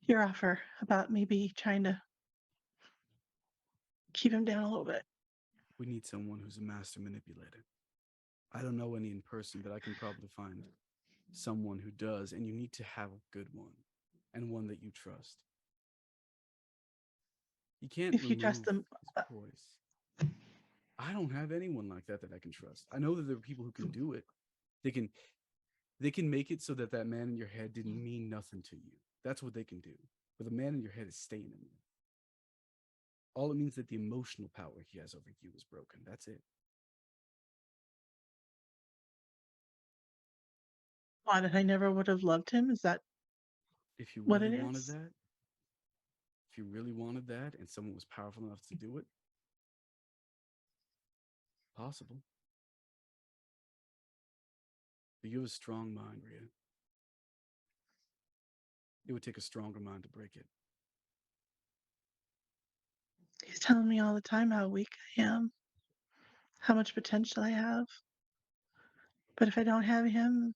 your offer about maybe trying to keep him down a little bit. We need someone who's a master manipulator. I don't know any in person, but I can probably find someone who does, and you need to have a good one and one that you trust. You can't If you trust remove them, his voice. I don't have anyone like that that I can trust. I know that there are people who can do it. They can make it so that that man in your head didn't mean nothing to you. That's what they can do. But the man in your head is staying in there. All it means that the emotional power he has over you is broken. That's it. why that I never would have loved him? Is that If you what really it wanted is? that, if you really wanted that and someone was powerful enough to do it, possible. But you have a strong mind, Rhea. It would take a stronger mind to break it. He's telling me all the time how weak I am, how much potential I have. But if I don't have him,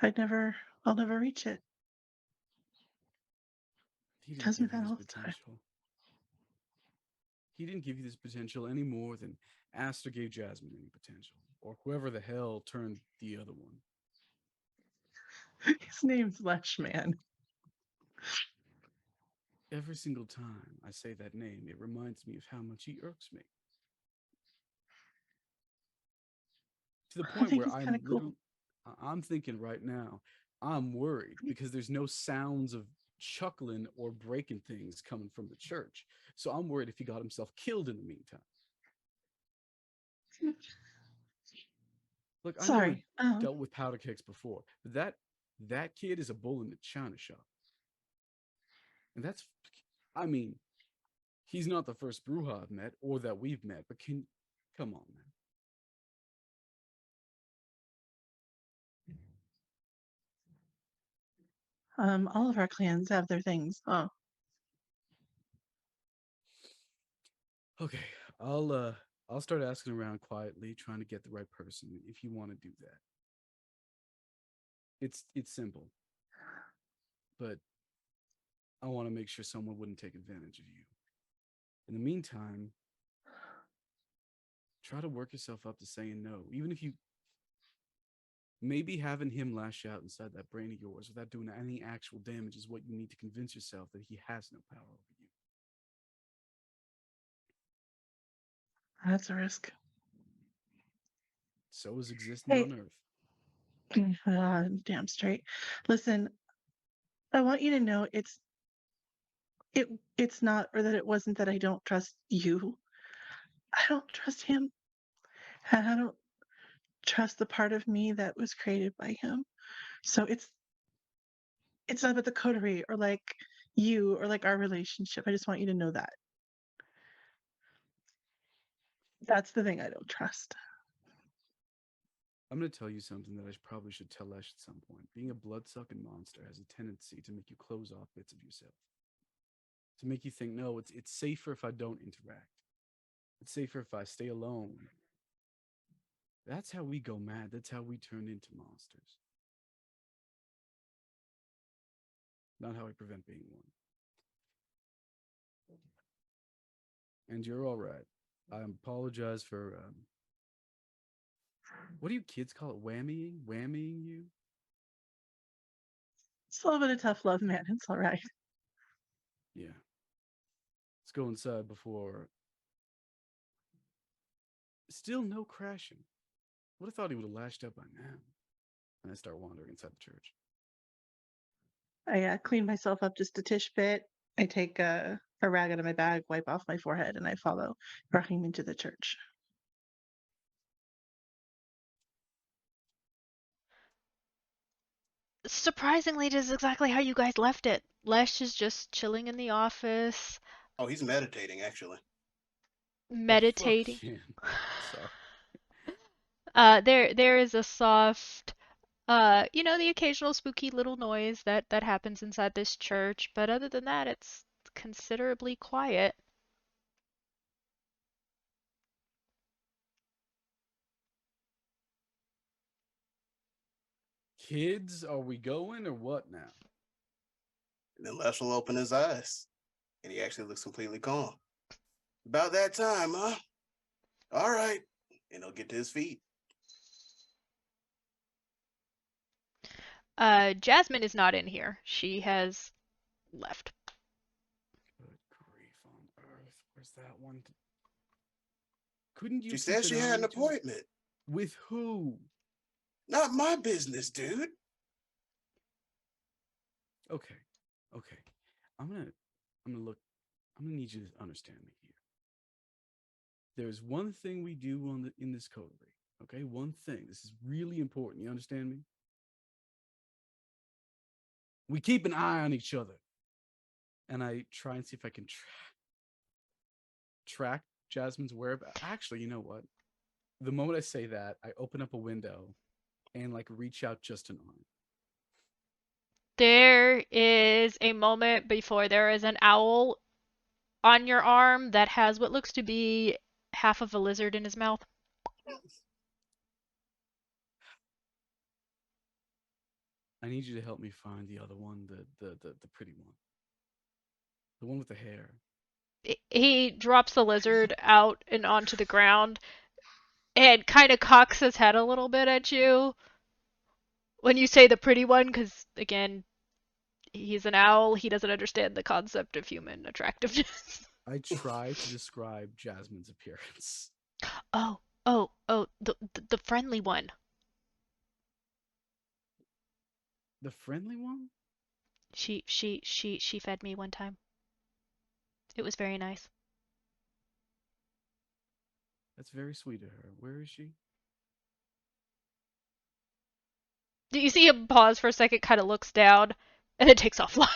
I'll never reach it. He didn't Tells me give you that this all the time. potential. He didn't give you this potential any more than Aster gave Jasmine any potential, or whoever the hell turned the other one. His name's Leshman. Every single time I say that name, it reminds me of how much he irks me. To the I point think where he's kind of cool. I'm thinking right now, I'm worried because there's no sounds of chuckling or breaking things coming from the church. So I'm worried if he got himself killed in the meantime. Look, I know we've Sorry. dealt with powder cakes before, but that kid is a bull in the china shop. And that's, I mean, he's not the first Bruja I've met or that we've met, but come on, man. All of our clans have their things. Oh, Okay, I'll start asking around quietly, trying to get the right person if you want to do that. It's simple, but I want to make sure someone wouldn't take advantage of you. In the meantime, try to work yourself up to saying no. Even if you maybe having him lash out inside that brain of yours without doing any actual damage is what you need to convince yourself that he has no power over you. that's a risk. So is existing Hey, on Earth. damn straight. Listen, I want you to know it it's not, or that it wasn't that I don't trust you. I don't trust him. And I don't trust the part of me that was created by him. So it's not about the coterie or like you or like our relationship. I just want you to know that. That's the thing I don't trust. I'm going to tell you something that I probably should tell Ash at some point. Being a blood-sucking monster has a tendency to make you close off bits of yourself. To make you think, no, it's safer if I don't interact. It's safer if I stay alone. That's how we go mad. That's how we turn into monsters. Not how I prevent being one. And you're all right. I apologize for what do you kids call it? Whammying you? It's a little bit of tough love, man. It's all right. Yeah. Let's go inside before. Still no crashing. Would have thought he would have lashed up by now. And I start wandering inside the church. I clean myself up just a tish bit. I take a rag out of my bag, wipe off my forehead, and I follow Rahim into the church. Surprisingly, it is exactly how you guys left it. Lesh is just chilling in the office, Oh, he's meditating actually. Oh fuck meditating. yeah. Sorry. There is a soft, the occasional spooky little noise that happens inside this church, but other than that, it's considerably quiet. Kids, are we going or what now? And then Les will open his eyes, and he actually looks completely calm. About that time, huh? All right. And he'll get to his feet. Jasmine is not in here. She has left. Good grief on earth. Where's that one? Couldn't you She keep said an she eye had on an each other? appointment. With who? Not my business, dude. Okay. Okay. I'm gonna look. I'm gonna need you to understand me here. There's one thing we do in this coterie. Okay, one thing. This is really important. You understand me? We keep an eye on each other, and I try and see if I can track Jasmine's whereabouts. Actually, you know what? The moment I say that, I open up a window and like reach out just an arm. There is a moment before there is an owl on your arm that has what looks to be half of a lizard in his mouth. I need you to help me find the other one, the pretty one, the one with the hair. He drops the lizard out and onto the ground and kind of cocks his head a little bit at you when you say the pretty one, because again, he's an owl. He doesn't understand the concept of human attractiveness. I try to describe Jasmine's appearance. Oh, the friendly one. The friendly one? She fed me one time. It was very nice. That's very sweet of her. Where is she? Do you see him pause for a second, kind of looks down, and then takes off flying?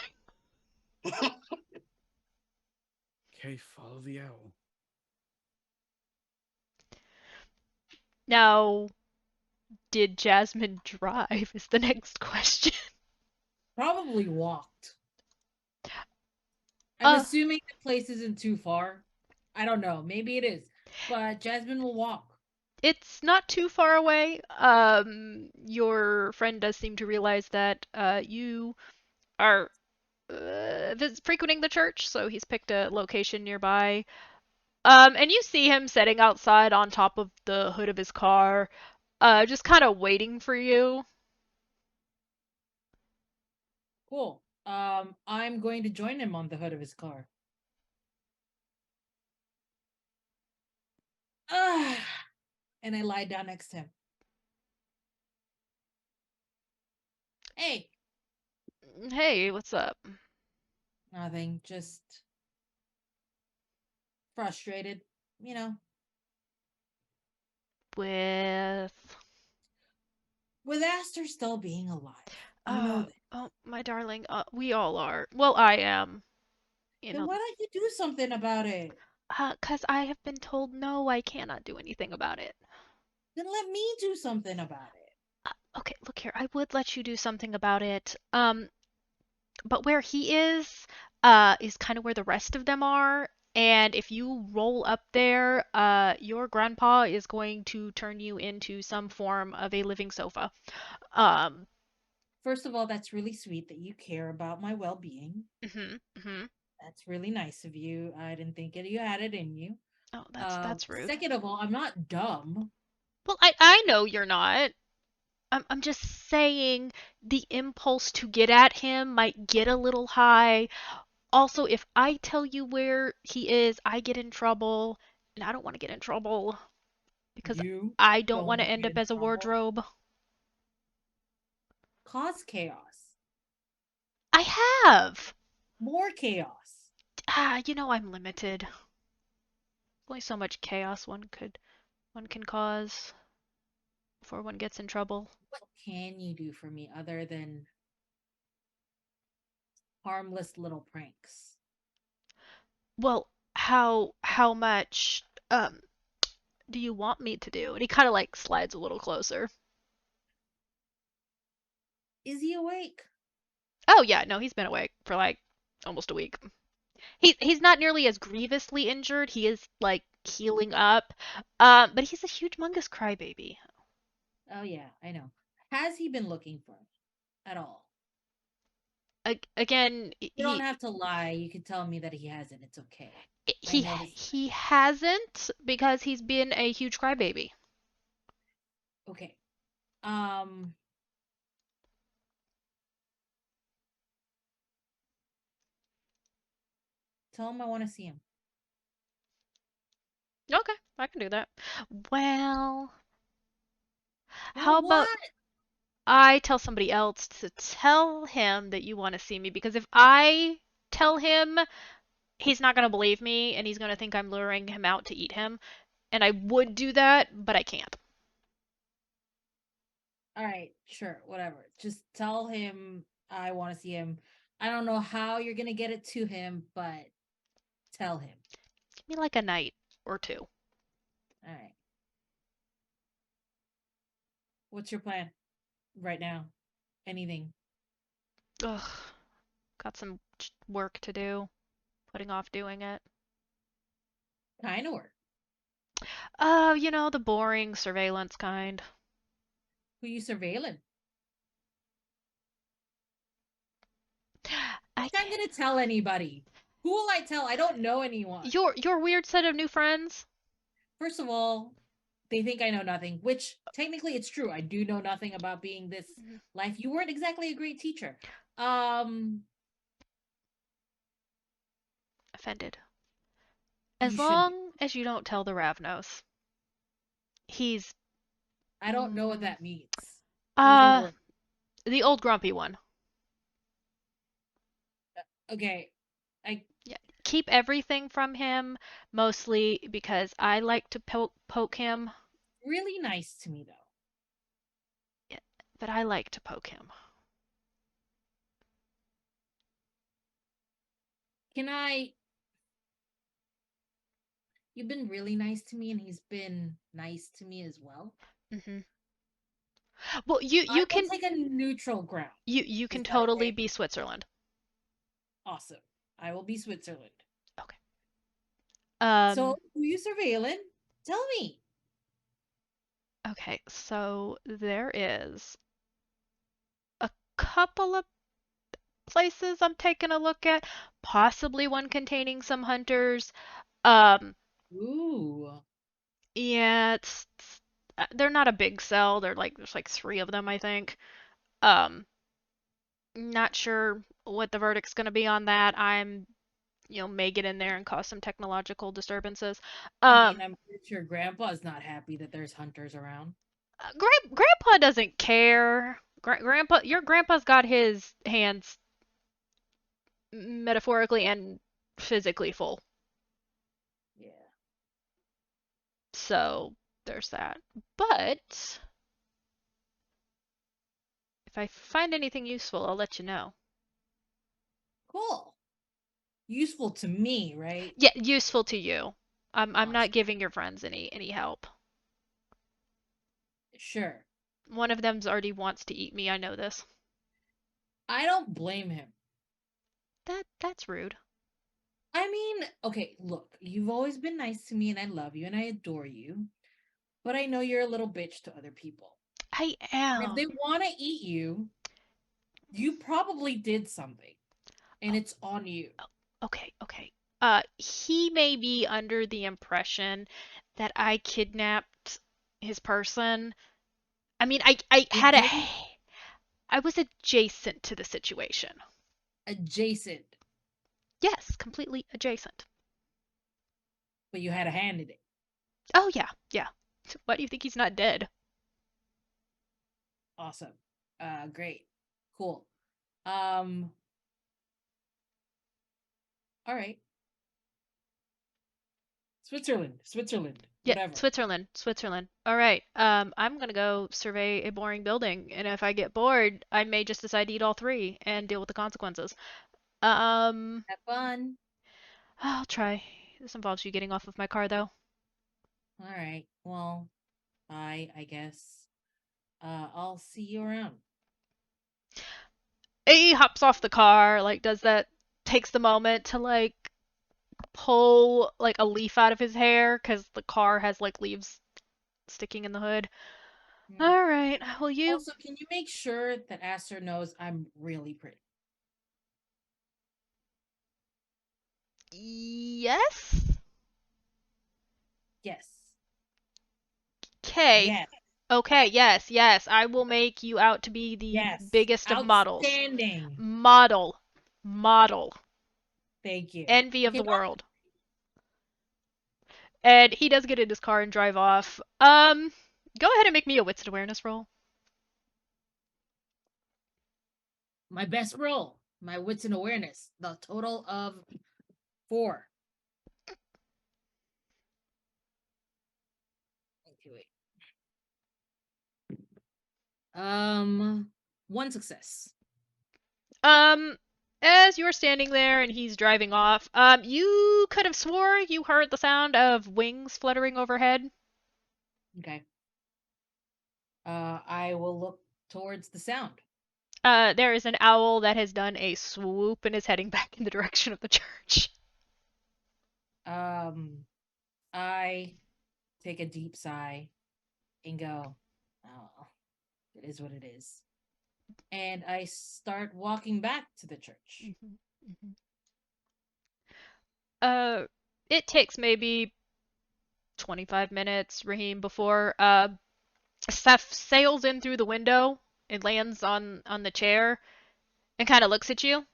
Okay, follow the owl. Now, did Jasmine drive? Is the next question. Probably walked. I'm Uh, assuming the place isn't too far. I don't know. Maybe it is. But Jasmine will walk. It's not too far away. Your friend does seem to realize that you are frequenting the church, so he's picked a location nearby. And you see him sitting outside on top of the hood of his car, just kind of waiting for you. Cool. I'm going to join him on the hood of his car. And I lie down next to him. Hey, Hey, what's up? nothing. Just frustrated, you know. With With Aster still being alive. You know that. oh, my darling, we all are. Well, I am. You Then know, why don't you do something about it? 'cause I have been told no, I cannot do anything about it. Then let me do something about it. Okay, look here. I would let you do something about it. But where he is kind of where the rest of them are. And if you roll up there, your grandpa is going to turn you into some form of a living sofa. Um, First of all, that's really sweet that you care about my well-being. mhm, mhm. That's really nice of you. I didn't think you had it in you. Oh, that's rude. Second of all, I'm not dumb. Well, I know you're not. I'm just saying the impulse to get at him might get a little high. Also, if I tell you where he is, I get in trouble, and I don't want to get in trouble because You I don't don't want to want to end get up in as a trouble. wardrobe. Cause chaos. I have. More chaos. I'm limited. Only so much chaos one can cause before one gets in trouble. What can you do for me other than harmless little pranks? Well, how much do you want me to do? And he kind of like slides a little closer. Is he awake? Oh yeah, no, he's been awake for like almost a week. He's not nearly as grievously injured. He is like healing up. But he's a huge mungus crybaby. Oh yeah, I know. Has he been looking for me at all? Again, You don't have to lie. You can tell me that he hasn't. It's okay. I he know this. he hasn't because he's been a huge crybaby. Okay. Um Tell him I want to see him. Okay, I can do that. Well, how Well, about what? I tell somebody else to tell him that you want to see me? Because if I tell him, he's not going to believe me and he's going to think I'm luring him out to eat him. And I would do that, but I can't. All right, sure, whatever. Just tell him I want to see him. I don't know how you're gonna get it to him, but tell him. Give me like a night or two. All right. What's your plan right now? Anything? Ugh, got some work to do. Putting off doing it. Kind of work. The boring surveillance kind. Who you surveilling? I I'm gonna tell anybody. Who will I tell? I don't know anyone. your weird set of new friends. First of all, they think I know nothing, which technically it's true. I do know nothing about being this Mhm. life. You weren't exactly a great teacher. Um, Offended. you As should be. long as you don't tell the Ravnos. He's I don't know what mm, that means. Those are uh words. the old grumpy one. Okay. I Yeah. Keep everything from him, mostly because I like to poke him. really nice to me though. Yeah, but I like to poke him. Can I You've been really nice to me and he's been nice to me as well. Hmm. Well, you I you will can take a neutral ground. you Is can that totally okay? be Switzerland. Awesome. I will be Switzerland. Okay. So who you surveilling? Tell me. Okay, so there is a couple of places I'm taking a look at, possibly one containing some hunters. Um, Ooh. yeah, they're not a big cell. There's like three of them, I think. Um, not sure what the verdict's going to be on that. May get in there and cause some technological disturbances. I mean, Um, I'm pretty sure Grandpa's not happy that there's hunters around. Grandpa doesn't care. Your grandpa's got his hands metaphorically and physically full. Yeah. So there's that. But if I find anything useful, I'll let you know. Cool. Useful to me, right? Yeah, useful to you. I'm not Awesome. giving your friends any help. Sure. One of them's already wants to eat me. I know this. I don't blame him. That's rude. I mean, okay, look, you've always been nice to me and I love you and I adore you, but I know you're a little bitch to other people. I And if they am. want to eat you, you probably did something and Oh, it's on you. okay. He may be under the impression that I kidnapped his person. I mean, I You had a didn't I was adjacent to the situation. adjacent, Yes, completely adjacent. but you had a hand in it. Oh yeah. Why do you think he's not dead? Awesome. Great. Cool. Um, all right. Switzerland, Yeah, whatever. Switzerland. All right. I'm gonna go survey a boring building, and if I get bored, I may just decide to eat all three and deal with the consequences. Um, Have fun. I'll try. This involves you getting off of my car, though. All right. Well, I guess. I'll see you around. He hops off the car, like does that, takes the moment to like pull like a leaf out of his hair because the car has like leaves sticking in the hood. Hmm. All right. Will you? Also, can you make sure that Aster knows I'm really pretty? Yes. Yes. Okay. Yes. Okay, yes. I will make you out to be the Yes. biggest of models. Outstanding. Model. Model. Thank you. Envy of Okay, the world. And he does get in his car and drive off. Go ahead and make me a wits and awareness roll. my best roll, my wits and awareness, the total of 4. Okay, wait. 1 success. As you're standing there and he's driving off, you could have swore you heard the sound of wings fluttering overhead. Okay. I will look towards the sound. There is an owl that has done a swoop and is heading back in the direction of the church. I take a deep sigh and go, oh, it is what it is. And I start walking back to the church. It takes maybe 25 minutes, Raheem, before Seth sails in through the window and lands on the chair and kind of looks at you.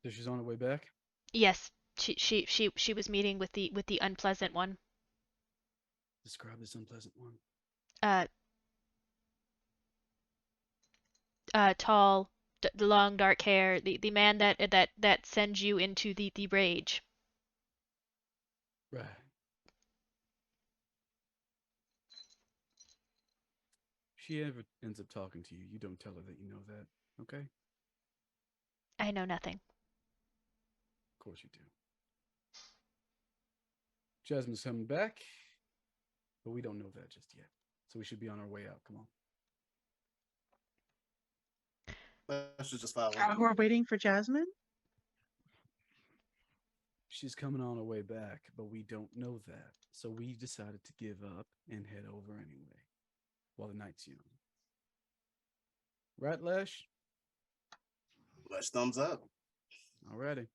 So she's on her way back. Yes, she was meeting with the unpleasant one. Describe this unpleasant one. Tall, long dark hair, the man that sends you into the rage. Right. If she ever ends up talking to you, you don't tell her that you know that, okay? I know nothing. Of course you do. Jasmine's coming back, but we don't know that just yet. So we should be on our way out. Come on. Let's just follow. We're waiting for Jasmine. She's coming on her way back, but we don't know that. So we decided to give up and head over anyway, while the night's young. Right, Lesh? Let's thumbs up. Alrighty.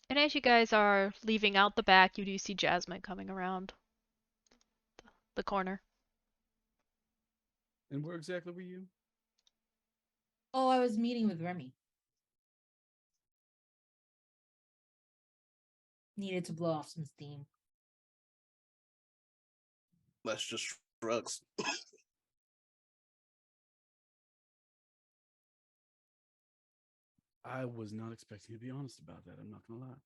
And as you guys are leaving out the back, you do see Jasmine coming around the corner. And where exactly were you? Oh, I was meeting with Remy. Needed to blow off some steam. Let's just shrugs. I was not expecting you to be honest about that. I'm not gonna lie.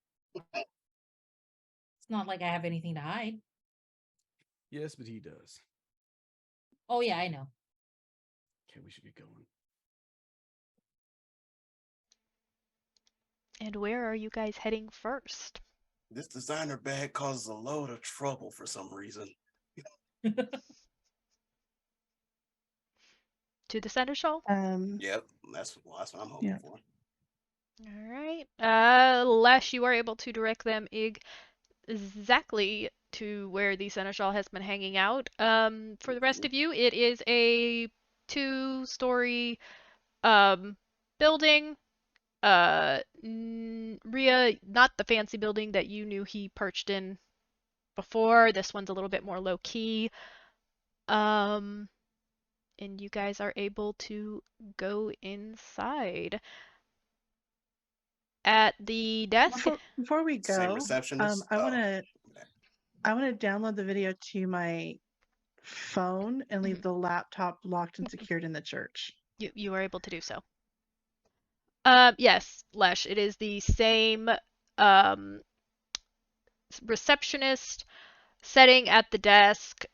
It's not like I have anything to hide. Yes, but he does. Oh, yeah, I know. Okay, we should be going. And where are you guys heading first? This designer bag causes a load of trouble for some reason. To the center shawl? Yep, that's what I'm hoping Yeah. for. All right. Lesh, you are able to direct them exactly to where the seneschal has been hanging out. For the rest of you, it is a 2-story building. Rhea, not the fancy building that you knew he perched in before. This one's a little bit more low key. And you guys are able to go inside. At the desk. Before we Same go, receptionist. I want to download the video to my phone and leave the laptop locked and secured in the church. You are able to do so. Yes, Lesh, it is the same receptionist setting at the desk.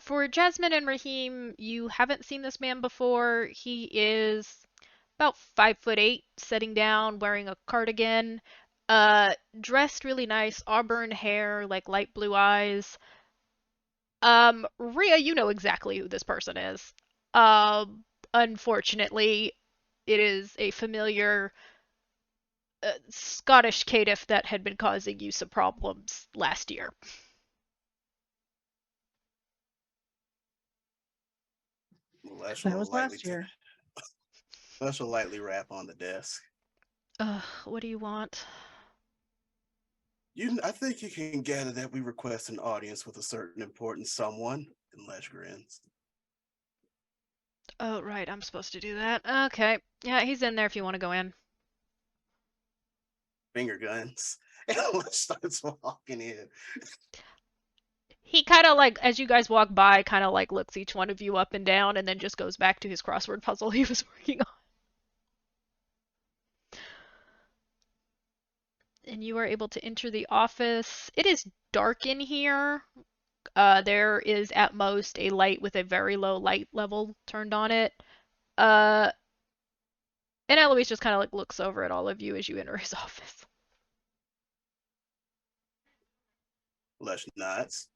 For Jasmine and Raheem, you haven't seen this man before. He is about 5'8", sitting down, wearing a cardigan, dressed really nice, auburn hair, like light blue eyes. Rhea, you know exactly who this person is. Unfortunately, it is a familiar Scottish caitiff that had been causing you some problems last year. That was last year. Lesh will lightly rap on the desk. What do you want? I think you can gather that we request an audience with a certain important someone. And Lesh grins. Oh, right, I'm supposed to do that. Okay. Yeah, he's in there if you want to go in. finger guns, and starts walking in. He kind of like, as you guys walk by, kind of like looks each one of you up and down, and then just goes back to his crossword puzzle he was working on. And you are able to enter the office. It is dark in here. There is at most a light with a very low light level turned on it. Uh, and Eloise just kind of like looks over at all of you as you enter his office. Lush nods.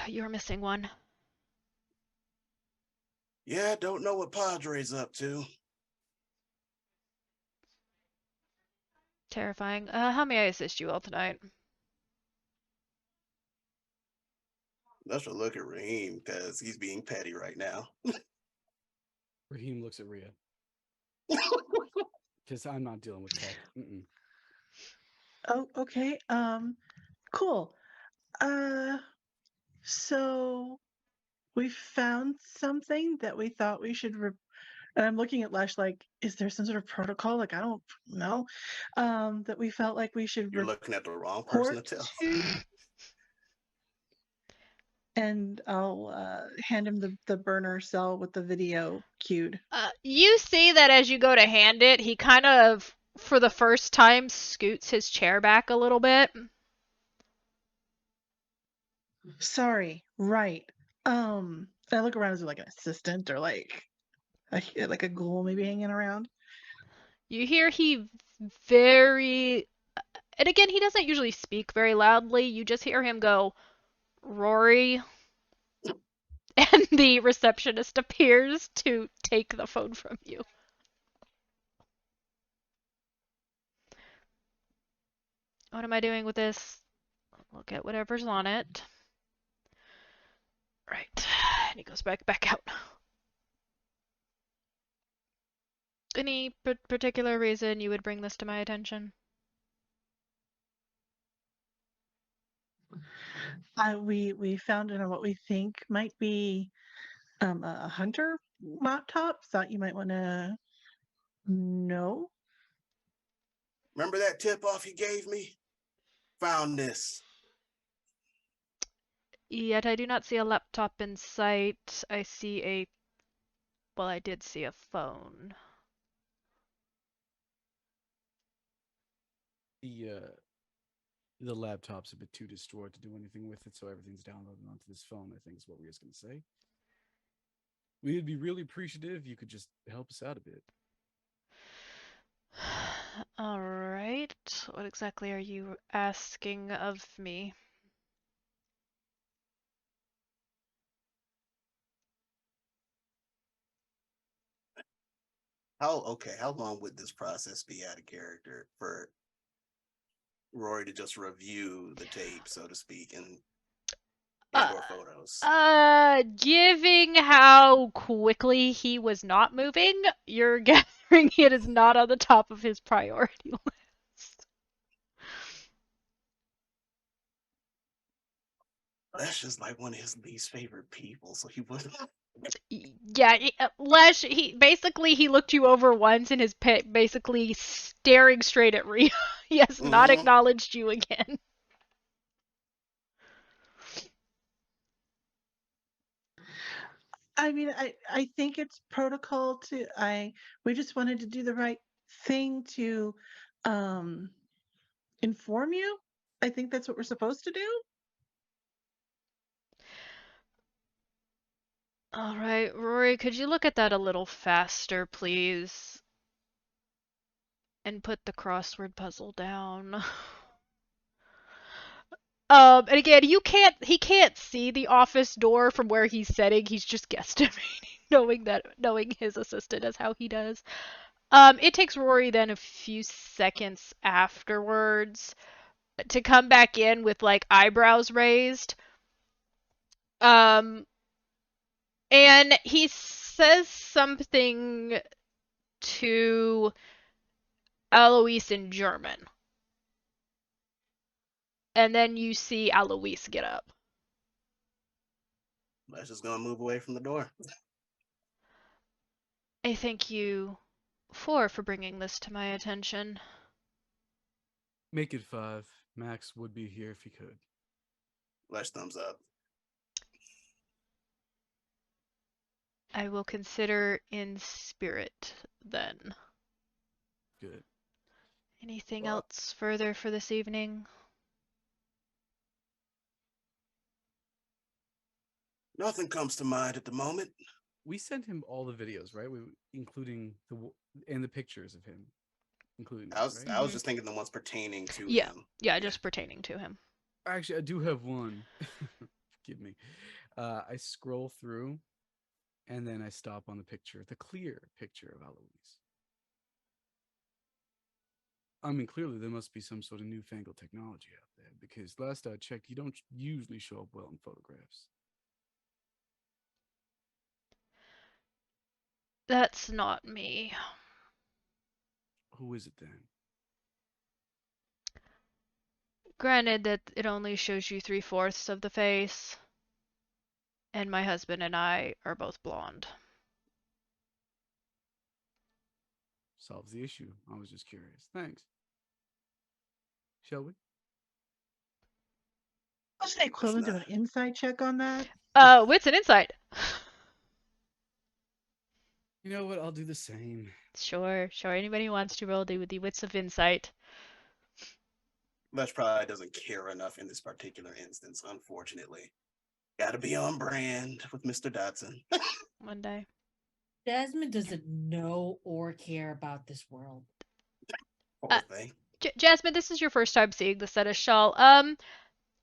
You're missing one. Yeah, don't know what Padre's up to. Terrifying. How may I assist you all tonight? Lush will look at Raheem because he's being petty right now. Raheem looks at Rhea. Because I'm not dealing with tech. Mm-mm. Oh, okay. Cool. So we found something that we thought we should and I'm looking at Lesh like, is there some sort of protocol? Like, I don't know. That we felt like we should You're looking at the wrong person to report tell. to. And I'll hand him the burner cell with the video queued. You see that as you go to hand it, he kind of, for the first time, scoots his chair back a little bit. Sorry, right. I look around, is it like an assistant or like a ghoul maybe hanging around? You hear he very, and again, he doesn't usually speak very loudly. You just hear him go, Rory. And the receptionist appears to take the phone from you. What am I doing with this? Look at whatever's on it. Right. And he goes back out. Any particular reason you would bring this to my attention? We found in what we think might be a hunter laptop. Thought you might want to know. Remember that tip off you gave me? Found this. Yet I do not see a laptop in sight. I see a... Well, I did see a phone. The laptop's a bit too destroyed to do anything with it, so everything's downloaded onto this phone, I think is what Ria's going to say. We'd be really appreciative if you could just help us out a bit. Alright. What exactly are you asking of me? How long would this process be out of character for Rory to just review the tape, so to speak, and or photos? Giving how quickly he was not moving, you're gathering it is not on the top of his priority list. That's just like one of his least favorite people, so he wouldn't. Yeah, Lesh, he looked you over once and is basically staring straight at Rhea. He has not acknowledged you again. I mean, I think it's protocol to we just wanted to do the right thing to inform you. I think that's what we're supposed to do. All right, Rory, could you look at that a little faster, please? And put the crossword puzzle down. And again, he can't see the office door from where he's sitting. He's just guesstimating, knowing his assistant as how he does. It takes Rory then a few seconds afterwards to come back in with like eyebrows raised. And he says something to Eloise in German. And then you see Eloise get up. Let's just gonna move away from the door. I think you 4 for bringing this to my attention. Make it 5. Max would be here if he could. Flash thumbs up. I will consider in spirit then. Good. Anything Well, else further for this evening? nothing comes to mind at the moment. We sent him all the videos, right? Including and the pictures of him, including I those, was right? I was just thinking the ones pertaining to Yeah, him. yeah, just pertaining to him. Actually, I do have one. Forgive me. I scroll through, and then I stop on the picture, the clear picture of Eloise. I mean, clearly there must be some sort of newfangled technology out there, because last I checked, you don't usually show up well in photographs. That's not me. Who is it then? Granted that it only shows you 3/4 of the face, and my husband and I are both blonde. Solves the issue. I was just curious. Thanks. Shall we? What's the equivalent of an not- insight check on that? Wits and insight. You know what? I'll do the same. Sure. Anybody who wants to roll the wits of insight. Flash probably doesn't care enough in this particular instance, unfortunately. Gotta be on brand with Mr. Dotson. One day. Jasmine doesn't know or care about this world. Poor thing. Jasmine, this is your first time seeing the seneschal.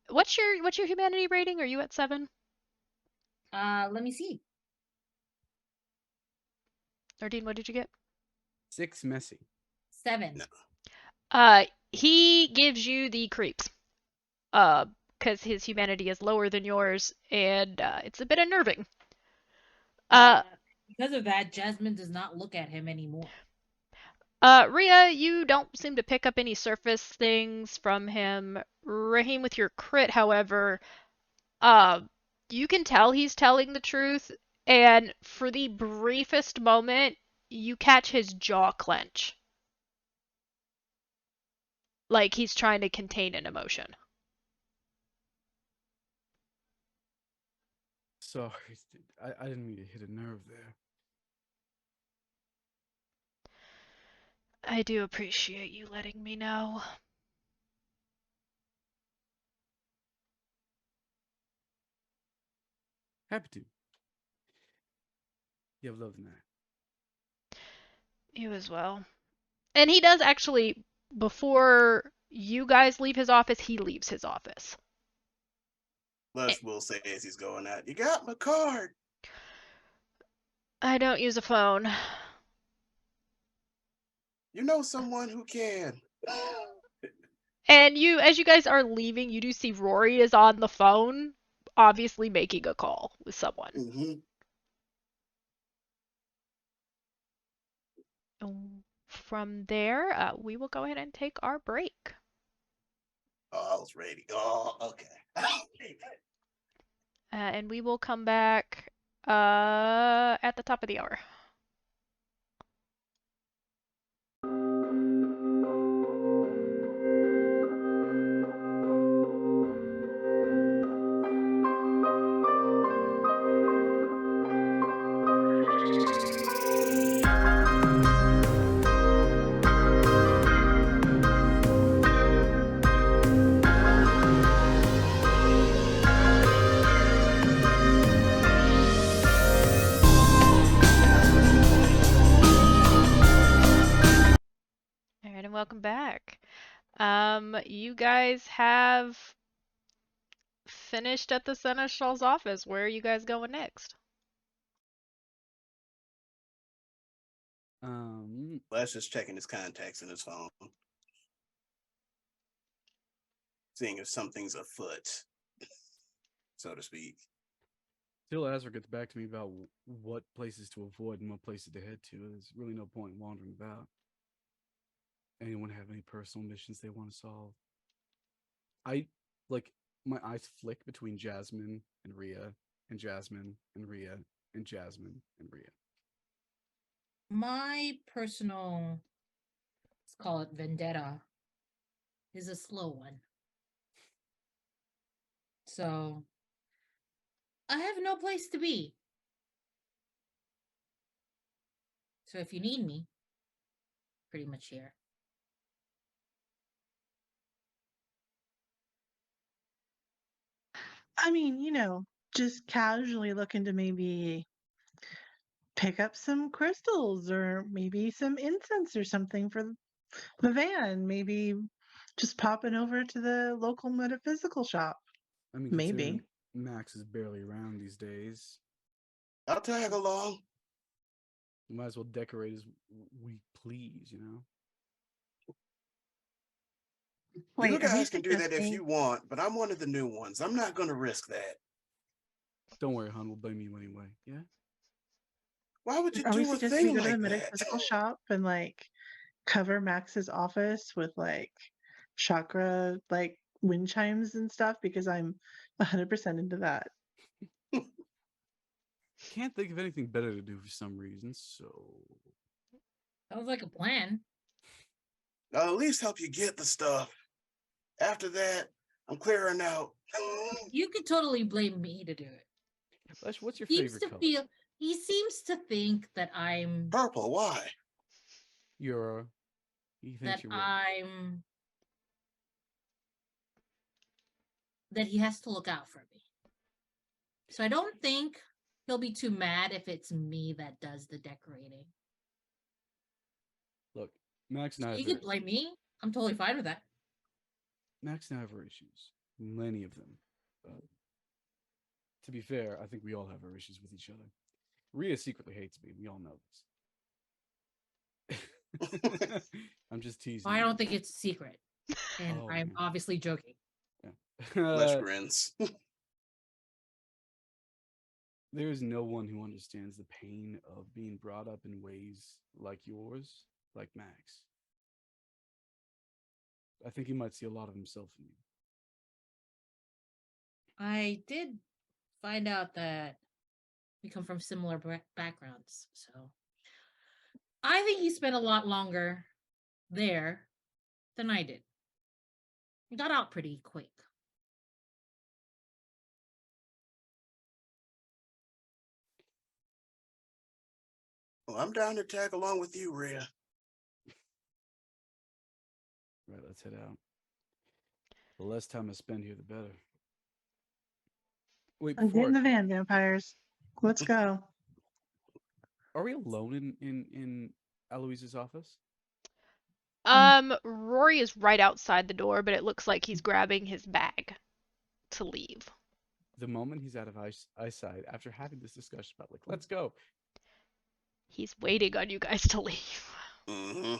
What's your humanity rating? Are you at 7? Let me see. Nardine, what did you get? 6 messy. 7. No. He gives you the creeps. Because his humanity is lower than yours, and it's a bit unnerving. Because of that, Jasmine does not look at him anymore. Rhea, you don't seem to pick up any surface things from him. Raheem, with your crit, however, you can tell he's telling the truth, and for the briefest moment, you catch his jaw clench. Like he's trying to contain an emotion. Sorry, I didn't mean to hit a nerve there. I do appreciate you letting me know. Happy to. You have a lovely night. You as well. And he does actually, before you guys leave his office, he leaves his office. Flash will say as he's going out, "You got my card." I don't use a phone. You know someone who can. And as you guys are leaving, you do see Rory is on the phone, obviously making a call with someone. Mm-hmm. From there, we will go ahead and take our break. Oh, I was ready. Oh, okay. And we will come back at the top of the hour. All right, and welcome back. You guys have finished at the Seneschal's office. Where are you guys going next? Flash is checking his contacts in his phone, seeing if something's afoot, so to speak. Till Azra gets back to me about what places to avoid and what places to head to. There's really no point in wandering about. Anyone have any personal missions they want to solve? My eyes flick between Jasmine and Rhea, and Jasmine and Rhea, and Jasmine and Rhea. My personal, let's call it vendetta, is a slow one. So I have no place to be. So if you need me, pretty much here. I mean, just casually looking to maybe pick up some crystals or maybe some incense or something for the van. Maybe just popping over to the local metaphysical shop. I mean, considering Maybe. Max is barely around these days, I'll tag along. we might as well decorate as we please, you know? Wait, You are we guys can do that if suggesting? you want, but I'm one of the new ones. I'm not going to risk that. Don't worry, hon, we'll blame you anyway, yeah? Why would you Are we do a suggesting we thing go to the like that? metaphysical shop and cover Max's office with chakra wind chimes and stuff? Because I'm 100% into that. Can't think of anything better to do for some reason, so. Sounds like a plan. I'll at least help you get the stuff. After that, I'm clearing out. You could totally blame me to do it. Flesh, what's your Seems favorite to color? feel he seems to think that I'm Purple, why? He thinks that you're what? I'm that he has to look out for me. So I don't think he'll be too mad if it's me that does the decorating. Look, Max and So I you have could blame me. I'm totally fine with that. Max and I have our issues. Many of them. But to be fair, I think we all have our issues with each other. Rhea secretly hates me. We all know this. I'm just teasing. I you. don't think it's a secret. And Oh, I'm man. obviously joking. Flesh grins. There is no one who understands the pain of being brought up in ways like yours, like Max. I think he might see a lot of himself in you. I did find out that we come from similar backgrounds. So I think he spent a lot longer there than I did. He got out pretty quick. Well, I'm down to tag along with you, Rhea. Right, let's head out. The less time I spend here, the better. Wait, Get in the before van, vampires. Let's go. are we alone in Eloise's office? Rory is right outside the door, but it looks like he's grabbing his bag to leave. The moment he's out of eyesight, after having this discussion about let's go, He's waiting on you guys to leave. Mm-hmm.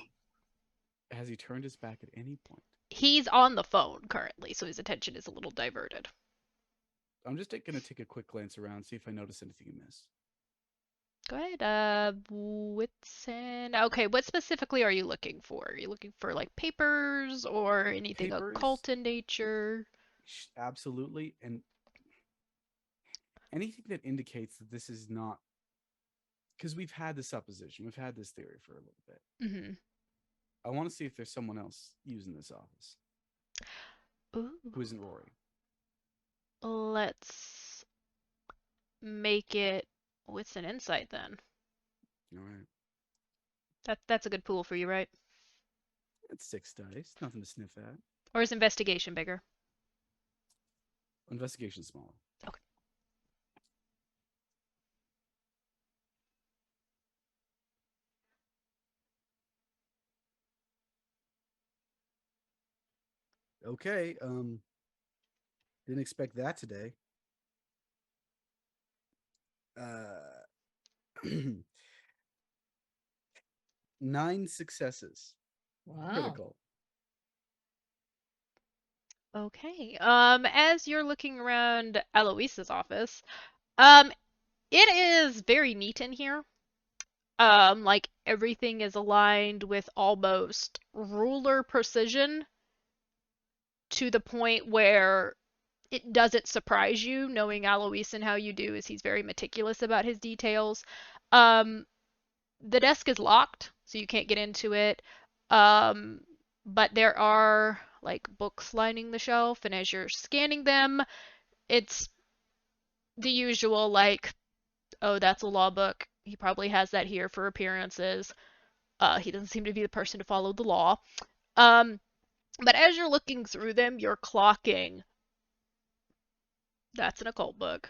has he turned his back at any point? He's on the phone currently, so his attention is a little diverted. I'm just gonna take a quick glance around, see if I notice anything amiss. Go ahead. Whitson. Okay, what specifically are you looking for? Are you looking for papers or anything Papers, occult in nature? absolutely, and anything that indicates that this is not, because we've had this supposition, we've had this theory for a little bit. Mm-hmm. I want to see if there's someone else using this office who isn't Rory. Let's make it with an insight then. All right, That's a good pool for you, right? it's 6 dice, nothing to sniff at. Or is investigation bigger? Investigation smaller. Okay. Okay, didn't expect that today. 9 successes. Wow. Critical. Okay. As you're looking around Eloise's office, it is very neat in here. Everything is aligned with almost ruler precision to the point where it doesn't surprise you knowing Alois and how you do is he's very meticulous about his details. Um, The desk is locked, so you can't get into it. Um, but there are like books lining the shelf, and as you're scanning them, it's the usual like, oh, that's a law book. He probably has that here for appearances. He doesn't seem to be the person to follow the law. Um, but as you're looking through them, you're clocking. That's an occult book.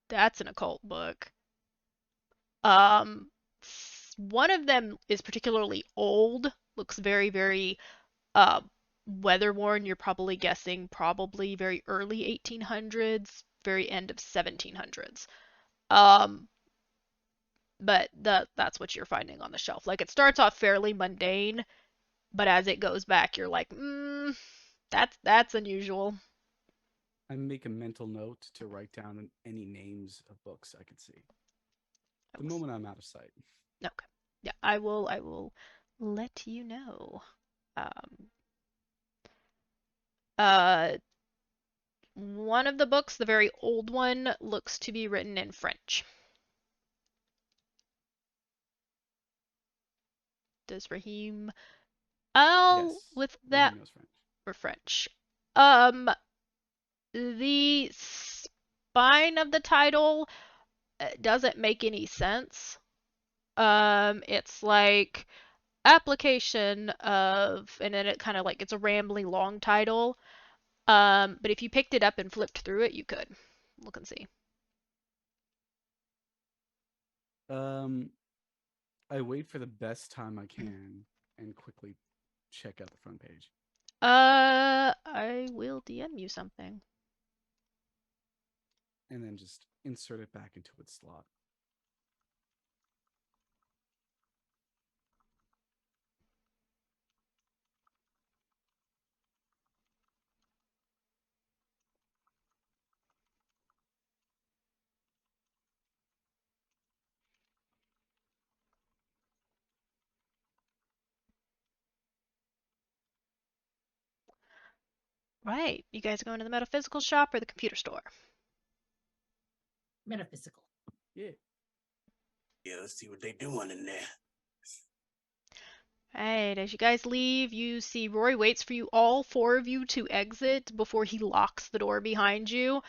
That's an occult book. Um, one of them is particularly old, looks very, very uh, weather worn. You're probably guessing probably very early 1800s, very end of 1700s. Um, but that's what you're finding on the shelf. Like it starts off fairly mundane, but as it goes back, you're like, that's unusual. I make a mental note to write down any names of books I could see. The moment I'm out of sight. Okay. Yeah, I will let you know. Um, uh, one of the books, the very old one, looks to be written in French. Does Raheem? Oh, Yes, with that, Raheem knows French. or French. Um, the spine of the title doesn't make any sense. It's like application of, and then it kind of like it's a rambling long title. But if you picked it up and flipped through it, you could look and see. Um, I wait for the best time I can and quickly check out the front page. I will DM you something. And then just insert it back into its slot. Right. You guys are going to the metaphysical shop or the computer store? Metaphysical. Yeah. Yeah, let's see what they doing in there. Right. As you guys leave, you see Rory waits for you, all four of you, to exit before he locks the door behind you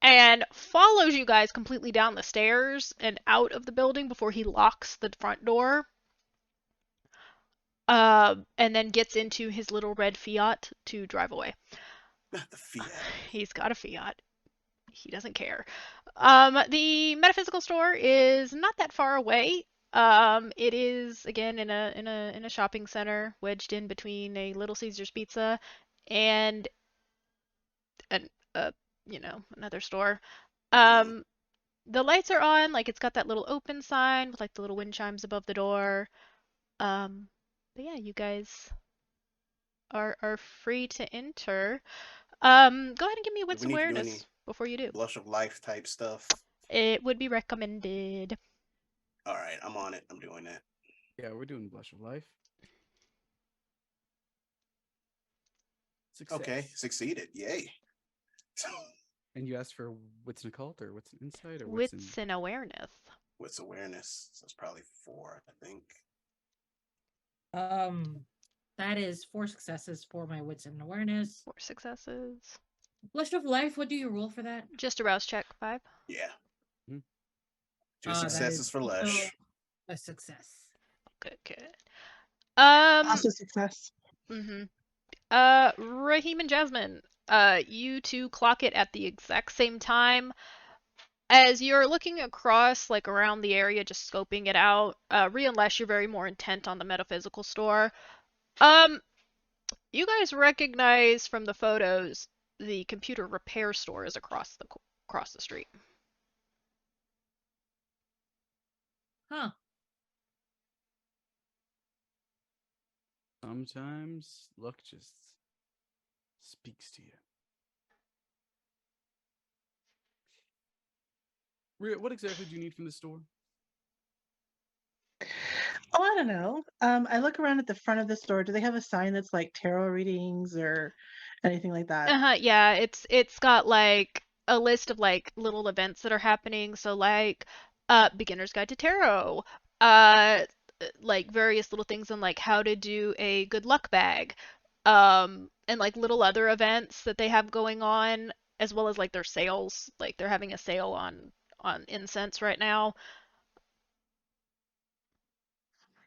and follows you guys completely down the stairs and out of the building before he locks the front door. And then gets into his little red Fiat to drive away. Not the Fiat. He's got a Fiat. He doesn't care. The metaphysical store is not that far away. It is again in a shopping center, wedged in between a Little Caesars Pizza and an another store. Mm. Um, the lights are on, like it's got that little open sign with like the little wind chimes above the door. Um, but yeah, you guys are free to enter. Go ahead and give me a Do wits we need to do any awareness before you do. blush of life type stuff? It would be recommended. All right, I'm on it. I'm doing that. Yeah, we're doing Blush of Life. Success. Okay, succeeded. Yay. And you asked for wits and occult or wits and insight or Wits and awareness. What's awareness? So it's probably 4, I think. That is 4 successes for my wits and awareness. 4 successes. Blush of life. What do you roll for that? Just a rouse check, 5. Yeah. Hmm. 2 that successes is for also Lesh. a success. Good, good. Also success. Raheem and Jasmine, you two clock it at the exact same time. As you're looking across, like around the area, just scoping it out, Rhea and Lesh, you're very more intent on the metaphysical store. Um, you guys recognize from the photos the computer repair store is across the street. Huh. Sometimes luck just speaks to you. Rhea, what exactly do you need from the store? Oh, I don't know. I look around at the front of the store. Do they have a sign that's like tarot readings or anything like that? Yeah, it's got like a list of like little events that are happening. So like Beginner's Guide to Tarot, uh, like various little things on like how to do a good luck bag, and like little other events that they have going on, as well as like their sales. Like they're having a sale on incense right now.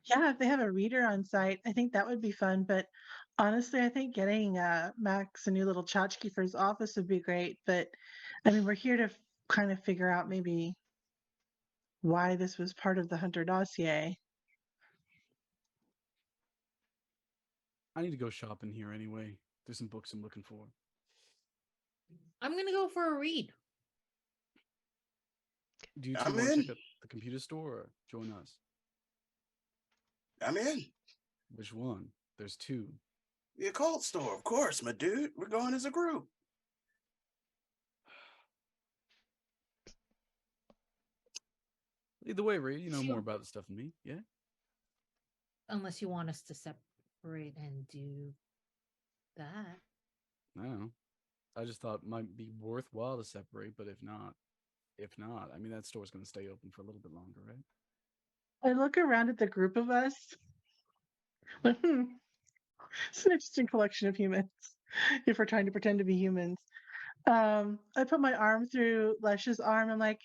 Yeah, if they have a reader on site, I think that would be fun. But honestly, I think getting Max a new little tchotchke for his office would be great. But I mean, we're here to kind of figure out maybe why this was part of the Hunter dossier. I need to go shopping here anyway. There's some books I'm looking for. I'm gonna go for a read. Do you two I'm want to in. check out the computer store or join us? I'm in. Which one? There's two. The occult store, of course, my dude. We're going as a group. Either way, Ray, you know more Sure. about the stuff than me. Yeah? Unless you want us to separate and do that. I don't know. I just thought it might be worthwhile to separate, but if not, I mean, that store's going to stay open for a little bit longer, right? I look around at the group of us. It's an interesting collection of humans if we're trying to pretend to be humans. I put my arm through Lesh's arm. I'm like,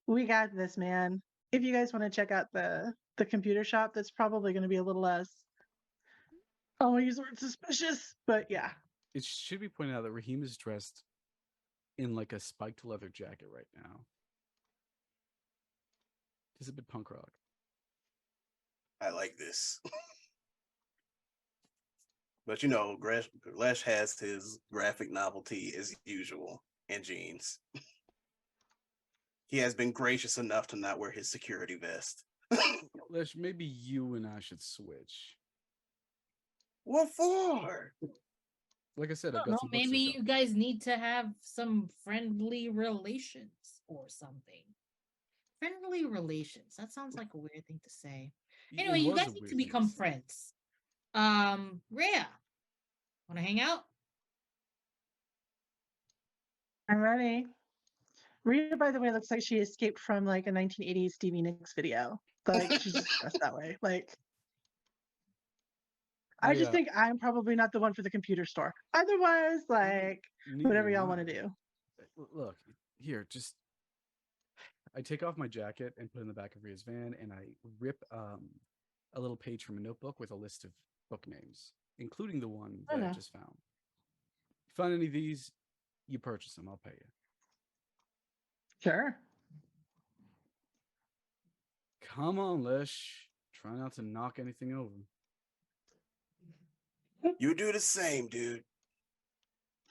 we got this, man. If you guys want to check out the computer shop, that's probably going to be a little less. I'll use the word suspicious, but yeah. It should be pointed out that Raheem is dressed in like a spiked leather jacket right now. It's a bit punk rock. I like this. But you know, Lesh has his graphic novelty as usual and jeans. He has been gracious enough to not wear his security vest. Lesh, maybe you and I should switch. What for? Like I said, I I've don't know. got some books Maybe to you shop. guys need to have some friendly relations or something. Friendly relations. That sounds like a weird thing to say. Anyway, It you was guys a need weird to thing to become say. friends. Rhea, wanna hang out? I'm ready. Rita, by the way, looks like she escaped from like a 1980s Stevie Nicks video. Like she's just dressed that way. Like I just think I'm probably not the one for the computer store. Otherwise, like Neither whatever am y'all I. want to do. Look, here, just I take off my jacket and put it in the back of Rhea's van, and I rip a little page from a notebook with a list of book names, including the one I that I know. just found. If you find any of these, you purchase them. I'll pay you. Sure. Come on, Lesh. Try not to knock anything over. You do the same, dude.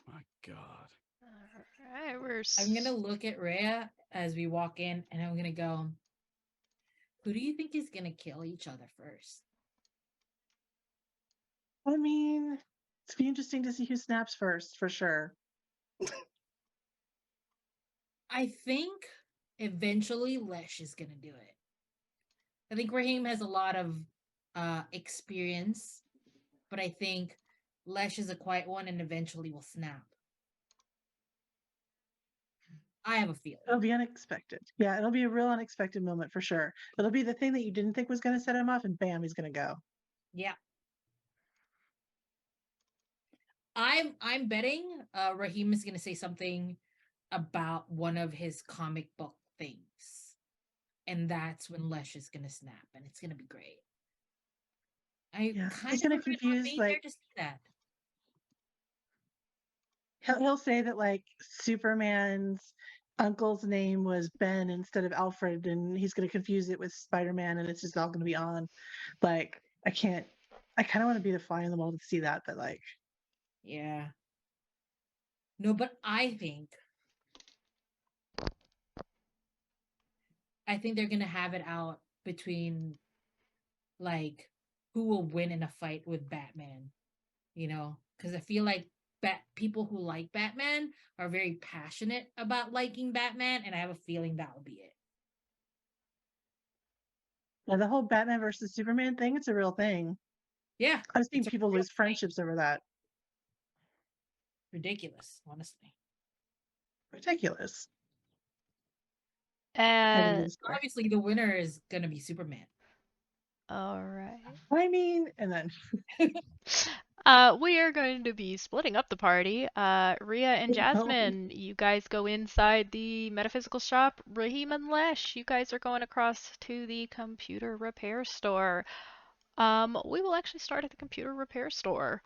My God. All right, we're. I'm gonna look at Rhea as we walk in, and I'm gonna go. Who do you think is gonna kill each other first? I mean, it's be interesting to see who snaps first, for sure. I think eventually Lesh is gonna do it. I think Raheem has a lot of experience, but I think Lesh is a quiet one and eventually will snap. I have a feeling. It'll be unexpected. Yeah, it'll be a real unexpected moment for sure. It'll be the thing that you didn't think was going to set him off, and bam, he's going to go. Yeah. I'm betting Raheem is gonna say something about one of his comic book things. And that's when Lesh is gonna snap, and it's gonna be great. I Yeah, kind he's of going to regret not confuse being there like to see that. he'll say that like Superman's uncle's name was Ben instead of Alfred, and he's going to confuse it with Spider-Man, and it's just all going to be on. Like I can't. I kind of want to be the fly on the wall to see that, but like Yeah. No, but I think they're gonna have it out between like who will win in a fight with Batman. Because I feel like people who like Batman are very passionate about liking Batman, and I have a feeling that will be it. yeah, the whole Batman versus Superman thing. It's a real thing. Yeah, I've seen it's a people real lose thing. friendships over that. Ridiculous, honestly. Ridiculous. And the score. Obviously, the winner is gonna be Superman. all right. I mean, and then We are going to be splitting up the party. Rhea and no. Jasmine, you guys go inside the metaphysical shop. Raheem and Lesh, you guys are going across to the computer repair store. We will actually start at the computer repair store.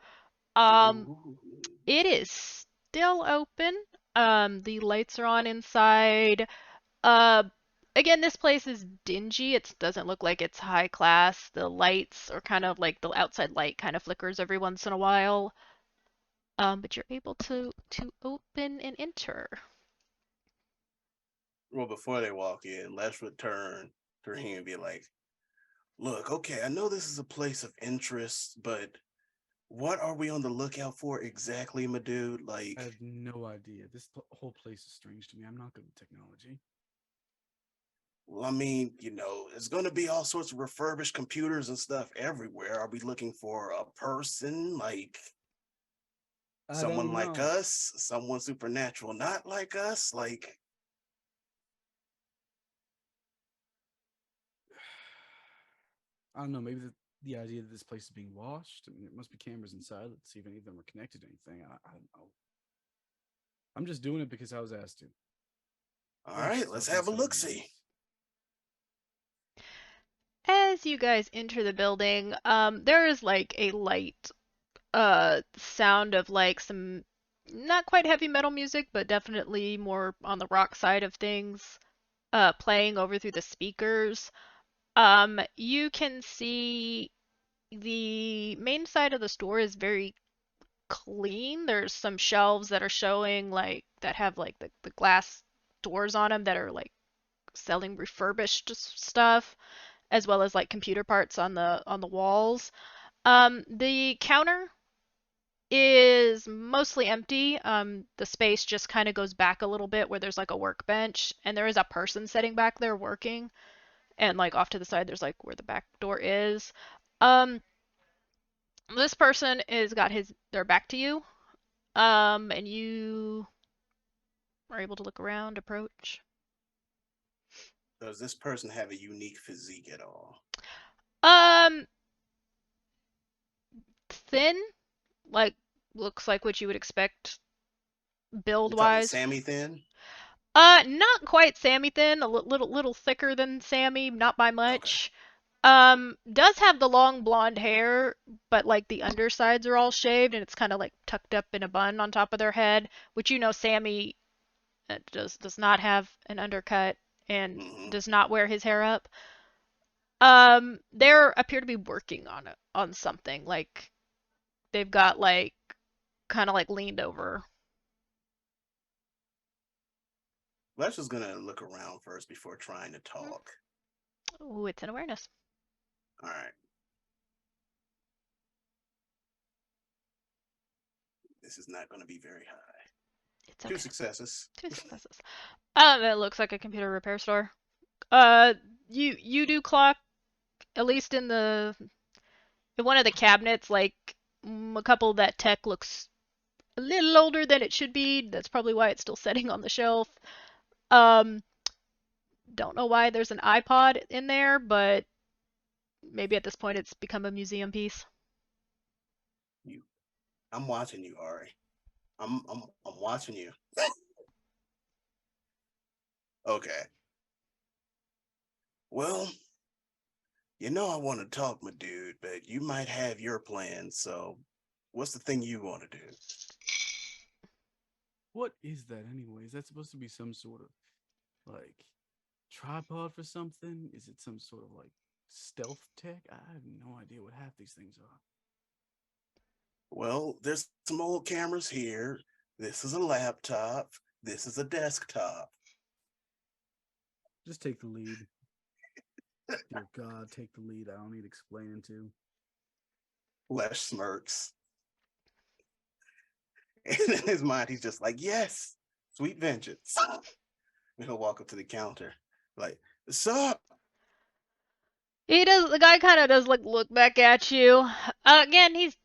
Um, Ooh. it is still open. The lights are on inside. Uh, Again, this place is dingy. It doesn't look like it's high class. The lights are kind of like the outside light kind of flickers every once in a while. But you're able to open and enter. Well, before they walk in, Les would turn to him and be like, "Look, okay, I know this is a place of interest, but what are we on the lookout for exactly, my dude? I Like, have no idea. This whole place is strange to me. I'm not good with technology. well, I mean, there's going to be all sorts of refurbished computers and stuff everywhere. Are we looking for a person, like I someone don't like know. us, someone supernatural, not like us? Like, I don't know. Maybe the idea that this place is being watched. I mean, there must be cameras inside. Let's see if any of them are connected to anything. I don't know. I'm just doing it because I was asked to. all Let's right, just let's open have a this up look and do see. this. As you guys enter the building, there is like a light sound of like some not quite heavy metal music, but definitely more on the rock side of things, playing over through the speakers. You can see the main side of the store is very clean. There's some shelves that are showing like that have like the glass doors on them that are like selling refurbished stuff, as well as like computer parts on the walls. The counter is mostly empty. The space just kind of goes back a little bit where there's like a workbench and there is a person sitting back there working, and like off to the side there's like where the back door is. Um, this person is got his their back to you. And you are able to look around, approach. Does this person have a unique physique at all? Um, Thin, like looks like what you would expect build We're talking wise. Sammy thin? Not quite Sammy thin, a little thicker than Sammy, not by Okay. much. Does have the long blonde hair, but like the undersides are all shaved and it's kind of like tucked up in a bun on top of their head, which Sammy does not have an undercut and Mm-hmm. does not wear his hair up. They appear to be working on something. Like they've got like kind of like leaned over. Les is gonna look around first before trying to talk. Ooh, it's an awareness. All right. This is not going to be very high. It's Two okay. successes. 2 successes. It looks like a computer repair store. You do clock at least in one of the cabinets, like a couple that tech looks a little older than it should be. That's probably why it's still sitting on the shelf. Um, don't know why there's an iPod in there, but maybe at this point it's become a museum piece. You, I'm watching you, Ari. I'm watching you. Okay. Well, I want to talk, my dude, but you might have your plans. So, what's the thing you want to do? What is that anyway? Is that supposed to be some sort of like tripod for something? Is it some sort of like stealth tech? I have no idea what half these things are. Well, there's some old cameras here. This is a laptop. This is a desktop. Just take the lead. Dear God, take the lead. I don't need explaining to. Les smirks. And in his mind, he's just like, yes, sweet vengeance. And he'll walk up to the counter, like, sup? He does. The guy kind of does like look back at you. Again, he's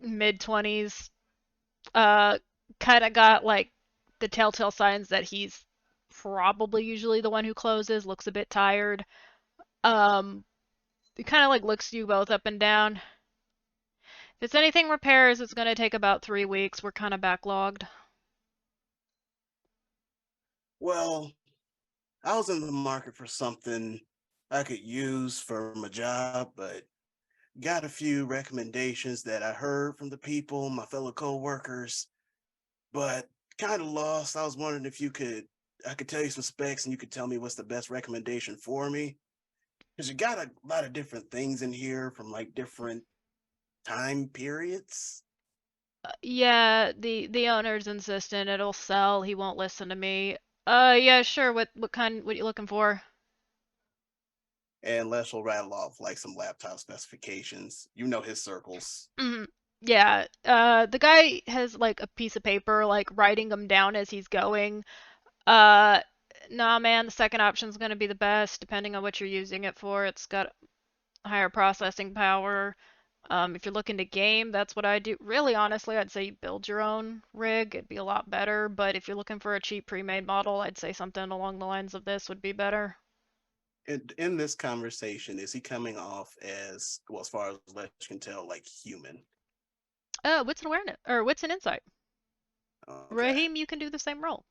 mid 20s. Uh, kind of got like the telltale signs that he's probably usually the one who closes, looks a bit tired. Um, it kind of like looks you both up and down. If it's anything repairs, it's gonna take about 3 weeks. We're kind of backlogged. Well, I was in the market for something I could use for my job, but got a few recommendations that I heard from the people, my fellow coworkers, but kind of lost. I was wondering if I could tell you some specs and you could tell me what's the best recommendation for me. Because you got a lot of different things in here from like different time periods. Yeah, the owner's insistent it'll sell. He won't listen to me. Yeah, sure. What kind? What you looking for? And Les will rattle off like some laptop specifications. You know his circles. Mhm. Yeah. The guy has like a piece of paper, like writing them down as he's going. Uh, nah, man. The second option's gonna be the best, depending on what you're using it for. It's got higher processing power. If you're looking to game, that's what I do. Really, honestly, I'd say you build your own rig. It'd be a lot better. But if you're looking for a cheap pre-made model, I'd say something along the lines of this would be better. In this conversation, is he coming off as, well, as far as Les can tell, like human? What's an awareness or what's an insight? Okay. Raheem, you can do the same role.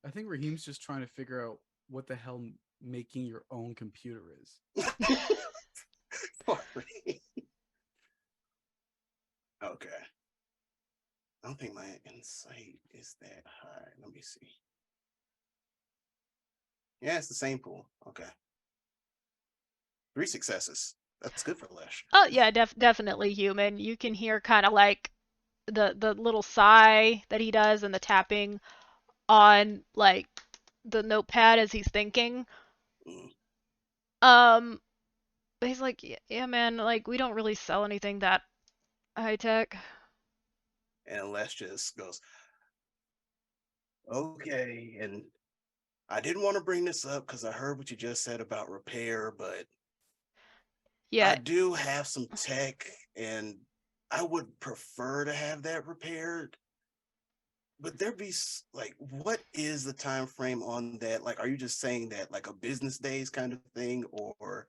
I think Raheem's just trying to figure out what the hell making your own computer is. Sorry. Okay. I don't think my insight is that high. Let me see. Yeah, it's the same pool. Okay. 3 successes. That's good for Lesh. Oh yeah, definitely human. You can hear kind of like the little sigh that he does and the tapping on like the notepad as he's thinking. Mm. Um, he's like, yeah, yeah, man, like we don't really sell anything that high tech. And Lesh just goes, okay. And I didn't want to bring this up because I heard what you just said about repair, but I Yeah, do have some tech and I would prefer to have that repaired. But there be like, what is the time frame on that? Like, are you just saying that like a business days kind of thing, or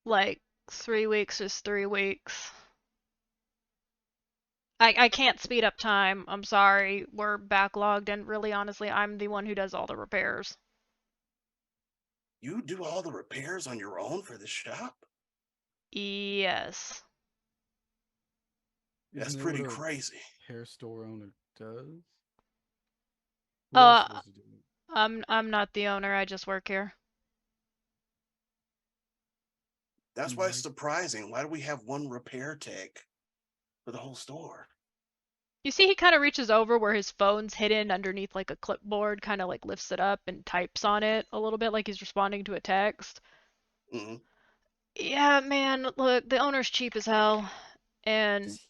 like 3 weeks is 3 weeks. I can't speed up time. I'm sorry. We're backlogged, and really, honestly, I'm the one who does all the repairs. you do all the repairs on your own for the shop? Yes. That's Isn't that what pretty a crazy. hair store owner does? Who else Uh, supposed to do it? I'm not the owner. I just work here. That's why it's Why? surprising. Why do we have one repair tech for the whole store? You see, he kind of reaches over where his phone's hidden underneath like a clipboard, kind of like lifts it up and types on it a little bit like he's responding to a text. Mm-hmm. Yeah, man, look, the owner's cheap as hell. And, Does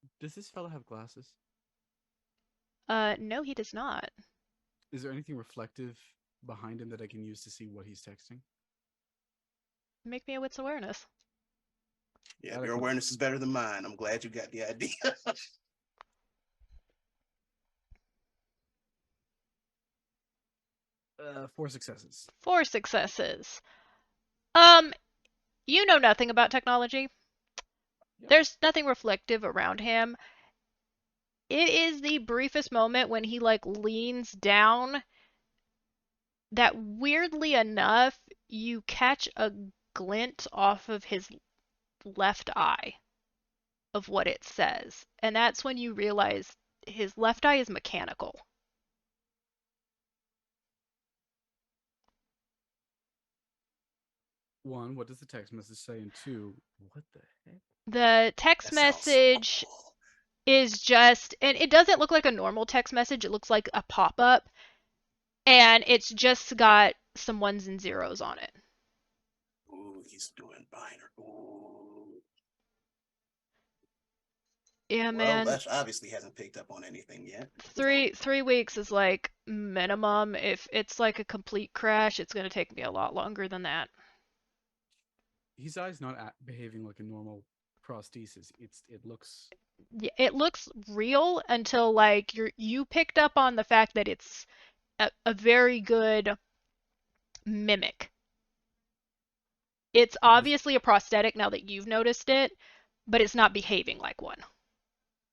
he, does this fellow have glasses? no, he does not. Is there anything reflective behind him that I can use to see what he's texting? Make me a wits awareness. Yeah, That I your can awareness is better than mine. I'm glad you got the idea. 4 successes. 4 successes. Um, you know nothing about technology. Yep. There's nothing reflective around him. It is the briefest moment when he like leans down that weirdly enough you catch a glint off of his left eye of what it says. And that's when you realize his left eye is mechanical. One, what does the text message say? And two, what the heck? The text That sounds so message cool. is just, and it doesn't look like a normal text message, it looks like a pop up, and it's just got some ones and zeros on it. Ooh, he's doing binary. Ooh. Yeah, Well, man. Lesh obviously hasn't picked up on anything yet. Three weeks is like minimum. If it's like a complete crash, it's gonna take me a lot longer than that. His eye's not behaving like a normal prosthesis. It looks. It looks real until like you picked up on the fact that it's a very good mimic. It's This, obviously a prosthetic now that you've noticed it, but it's not behaving like one.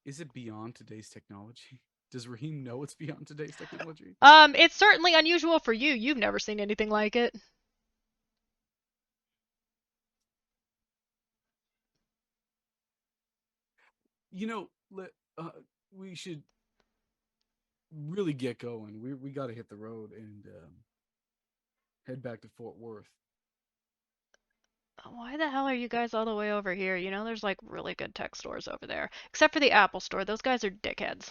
is it beyond today's technology? Does Raheem know it's beyond today's technology? It's certainly unusual for you. You've never seen anything like it. You know, we should really get going. We got to hit the road and head back to Fort Worth. Why the hell are you guys all the way over here? You know, there's like really good tech stores over there. Except for the Apple store. Those guys are dickheads.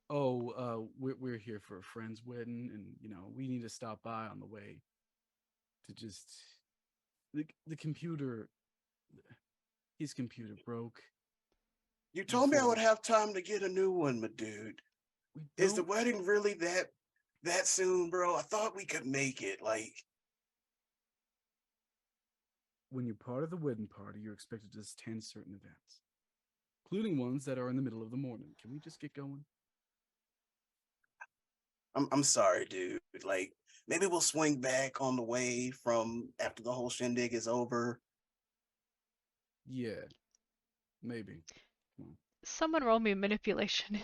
Oh, we're here for a friend's wedding, and you know we need to stop by on the way to just the computer. His computer broke. You told me I would Before have time to get a new one, my dude. we Is the don't. wedding really that soon, bro? I thought we could make it. Like, When you're part of the wedding party, you're expected to attend certain events, including ones that are in the middle of the morning. Can we just get going? I'm sorry, dude. Like, maybe we'll swing back on the way from after the whole shindig is over. Yeah, maybe. Come on. Someone roll me a manipulation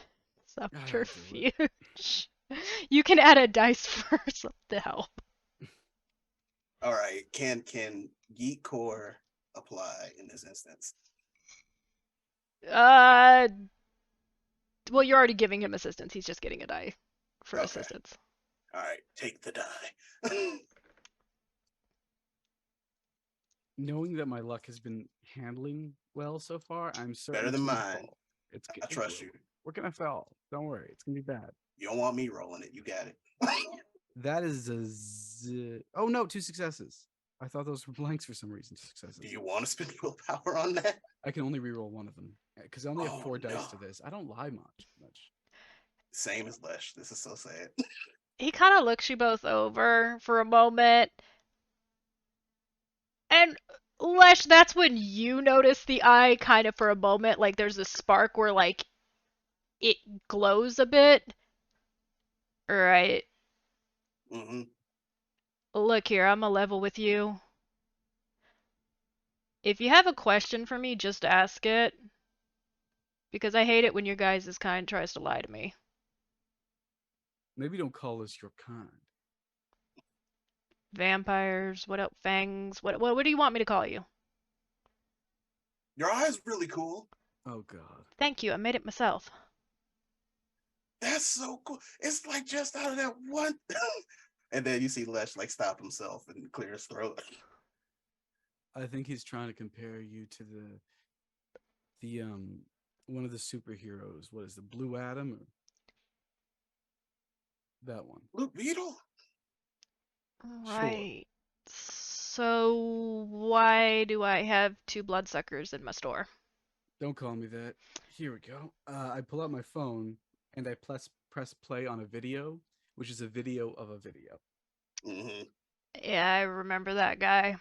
I'll do it. subterfuge. You can add a dice for some to help. All right, can Geek Core apply in this instance? Uh, well, you're already giving him assistance. He's just getting a die for Okay. assistance. All right, take the die. Knowing that my luck has been handling well so far, I'm certain Better it's than gonna mine. fall. It's I trust you. we're gonna fall. Don't worry, it's gonna be bad. You don't want me rolling it. You got it. That is oh no, 2 successes. I thought those were blanks for some reason. 2 successes. Do you want to spend willpower on that? I can only reroll one of them because I only have Oh, 4 dice to no. this. I don't lie much. Same as Lesh. This is so sad. He kind of looks you both over for a moment, and Lesh, that's when you notice the eye kind of for a moment. Like there's a spark where like it glows a bit. Right. Hmm. Look here, I'm a level with you. If you have a question for me, just ask it. Because I hate it when your guys' kind tries to lie to me. Maybe don't call us your kind. Vampires, what else? Fangs, what do you want me to call you? Your eye's really cool. Oh god. Thank you, I made it myself. That's so cool. It's like just out of that one. And then you see Lesh like stop himself and clear his throat. I think he's trying to compare you to the one of the superheroes. What is the Blue Atom or that one? Blue Beetle? Sure. Right. So why do I have 2 bloodsuckers in my store? Don't call me that. Here we go. I pull out my phone and I press play on a video, which is a video of a video. Hmm. Yeah, I remember that guy.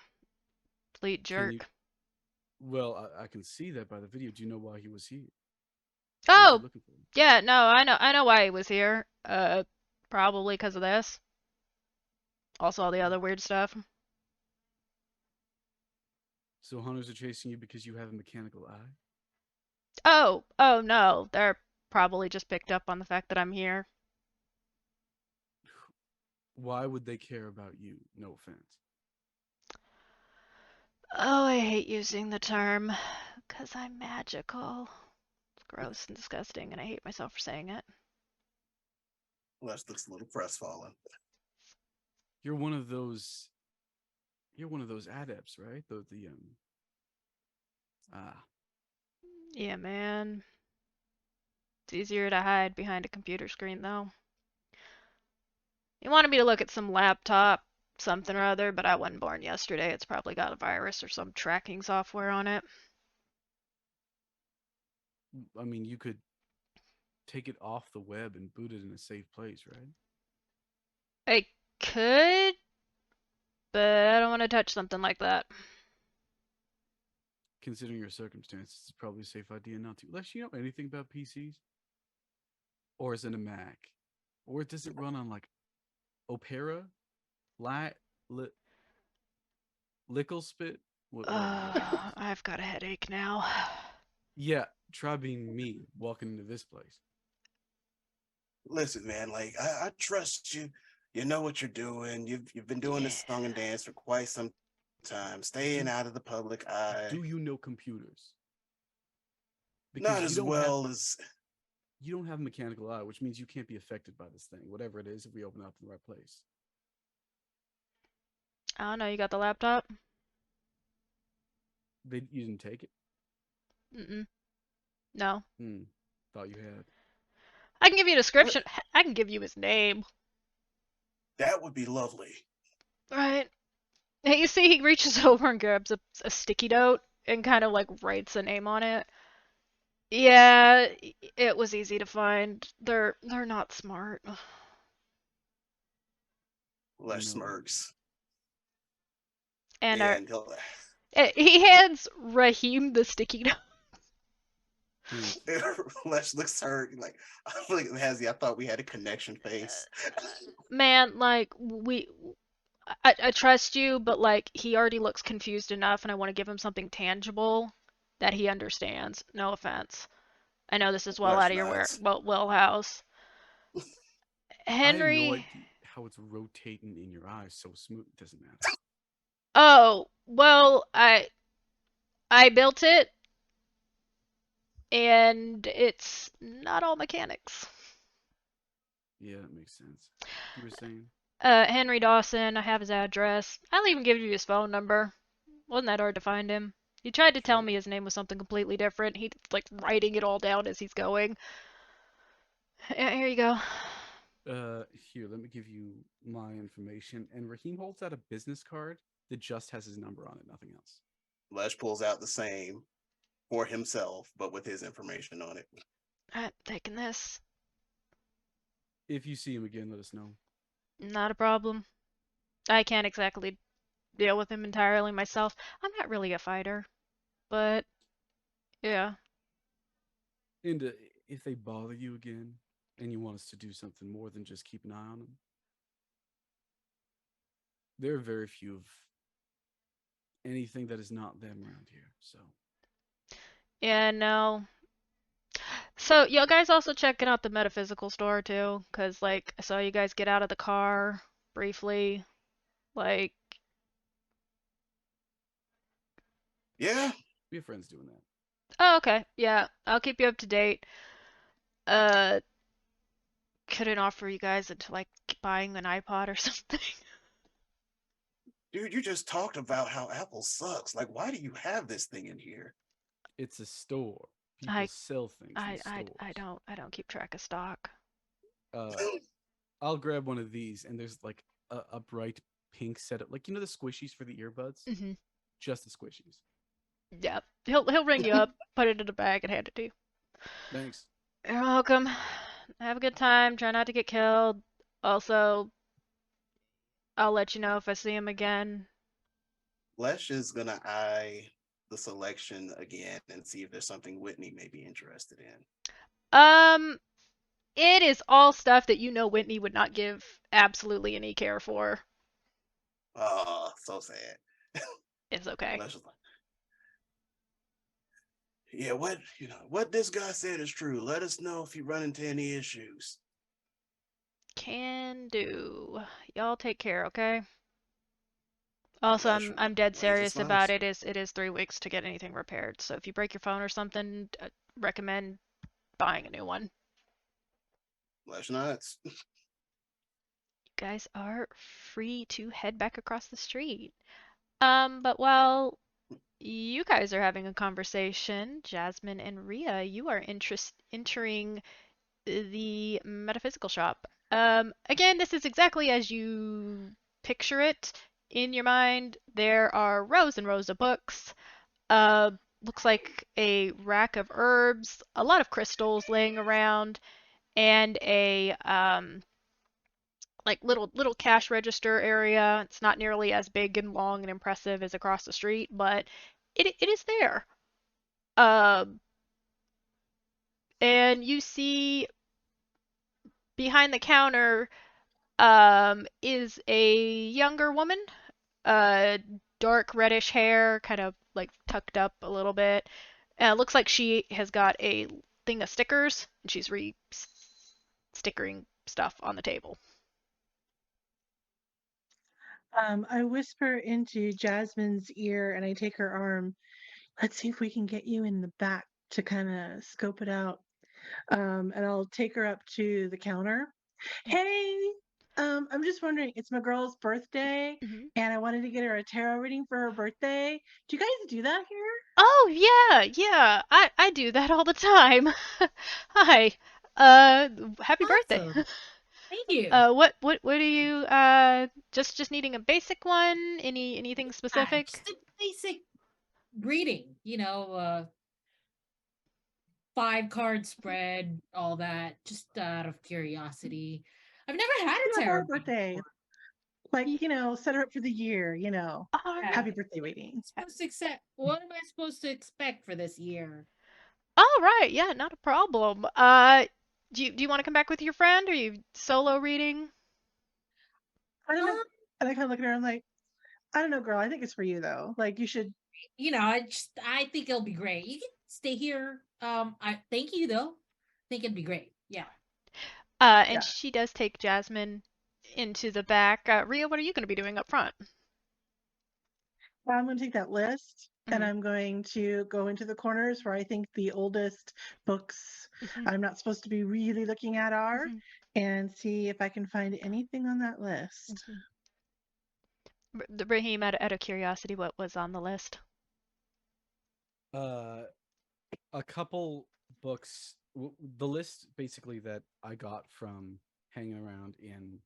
Complete Can you? jerk. Well, I can see that by the video. Do you know why he was here? What was he Oh, looking for? yeah, no, I know why he was here. Probably because of this. Also all the other weird stuff. So hunters are chasing you because you have a mechanical eye? Oh no, they're probably just picked up on the fact that I'm here. Why would they care about you? No offense. Oh, I hate using the term. Because I'm magical. It's gross and disgusting, and I hate myself for saying it. Lesh looks a little crestfallen. You're one of those. You're one of those adepts, right? The ah. Yeah, man. It's easier to hide behind a computer screen, though. You wanted me to look at some laptop, something or other, but I wasn't born yesterday. It's probably got a virus or some tracking software on it. I mean, you could take it off the web and boot it in a safe place, right? I could, but I don't want to touch something like that. considering your circumstances, it's probably a safe idea not to. Unless you know anything about PCs, or is it a Mac, or does it run on like Opera, Lat, li- Lickle Spit, whatever that is. I've got a headache now. Yeah, try being me walking into this place. Listen, man, like I trust you. You know what you're doing. You've been doing Yeah. this song and dance for quite some time, staying Do out of the public eye. do you know computers? Not Because as well as you don't have a mechanical eye, which means you can't be affected by this thing, whatever it is, if we open it up in the right place. I don't know. You got the laptop? You didn't take it. Mm-mm. No. Hmm. Thought you had. I can give you a what description. I can give you his name. that would be lovely. Right. Hey, you see, he reaches over and grabs a sticky note and kind of like writes a name on it. Yeah, it was easy to find. They're not smart. Lesh No smirks. And Yeah, and he'll he hands Raheem the sticky note. thanks. Lesh looks hurt, like Hazzy, I thought we had a connection face. Man, like I trust you, but like he already looks confused enough, and I want to give him something tangible that he understands. No offense. I know this is well Lesh out of your nods. wheelhouse. I have no Henry. idea how it's rotating in your eyes so smooth. It doesn't matter. Oh, well, I built it, and it's not all mechanics. Yeah, that makes sense. You were saying? Henry Dawson, I have his address. I'll even give you his phone number. Wasn't that hard to find him? He tried to tell Sure. me his name was something completely different. He's like writing it all down as he's going. Here you go. Here, let me give you my information. And Raheem holds out a business card that just has his number on it, nothing else. Lesh pulls out the same for himself, but with his information on it. I'm taking this. If you see him again, let us know. Not a problem. I can't exactly deal with him entirely myself. I'm not really a fighter, but yeah. And if they bother you again, and you want us to do something more than just keep an eye on them, there are very few of anything that is not them around here. So Yeah, no. So, y'all guys also checking out the metaphysical store too? Cause like I saw you guys get out of the car briefly. Like, Yeah, we have friends doing that. oh, okay, yeah, I'll keep you up to date. Uh, couldn't offer you guys into like buying an iPod or something. dude, you just talked about how Apple sucks. Like, why do you have this thing in here? It's a store. People I, sell things in I stores. don't keep track of stock. Uh, I'll grab one of these, and there's like a bright pink setup, like the squishies for the earbuds, Hmm. just the squishies. Yeah, he'll ring you up, put it in a bag, and hand it to you. Thanks. You're welcome. Have a good time. Try not to get killed. Also, I'll let you know if I see him again. Lesh is gonna eye the selection again and see if there's something Whitney may be interested in. Um, it is all stuff that you know Whitney would not give absolutely any care for. Oh, so sad. It's okay. Lesh is like, yeah, what this guy said is true. Let us know if you run into any issues. Can do. Y'all take care, okay? Also, Lesh I'm dead waves a serious about smile. it. It is 3 weeks to get anything repaired. So if you break your phone or something, recommend buying a new one. Lesh nods. You guys are free to head back across the street. But while you guys are having a conversation, Jasmine and Ria, you are entering the metaphysical shop. Again, this is exactly as you picture it in your mind. There are rows and rows of books. Uh, Looks like a rack of herbs, a lot of crystals laying around, and a like little cash register area. It's not nearly as big and long and impressive as across the street, but it is there. Um, and you see behind the counter is a younger woman, uh, dark reddish hair, kind of like tucked up a little bit. Looks like she has got a thing of stickers, and she's stickering stuff on the table. I whisper into Jasmine's ear and I take her arm. Let's see if we can get you in the back to kind of scope it out. And I'll take her up to the counter. Hey, I'm just wondering, it's my girl's birthday, Mm-hmm. and I wanted to get her a tarot reading for her birthday. Do you guys do that here? Oh yeah. I do that all the time. Hi. Happy birthday. Awesome. Thank you. What are you just needing a basic one? Anything specific? Just a basic reading, 5 card spread, all that, just out of curiosity. I've never had a For her tarot reading birthday. before. Like, Ye- set her up for the year, All Yeah. happy right. birthday reading. What am I supposed to expect for this year? All right. Yeah, not a problem. Do you want to come back with your friend? Or are you solo reading? I don't know. Um, And I kind of look at her, I'm like, I don't know, girl. I think it's for you though. Like you should. I think it'll be great. You can stay here. I thank you though. Think it'd be great. Yeah. And Yeah. she does take Jasmine into the back. Ria, what are you going to be doing up front? Well, I'm going to take that list and Mm-hmm. I'm going to go into the corners where I think the oldest books Mm-hmm. I'm not supposed to be really looking at are Mm-hmm. and see if I can find anything on that list. Mm-hmm. Raheem, out of curiosity, what was on the list? Uh, a couple books. The list basically that I got from hanging around in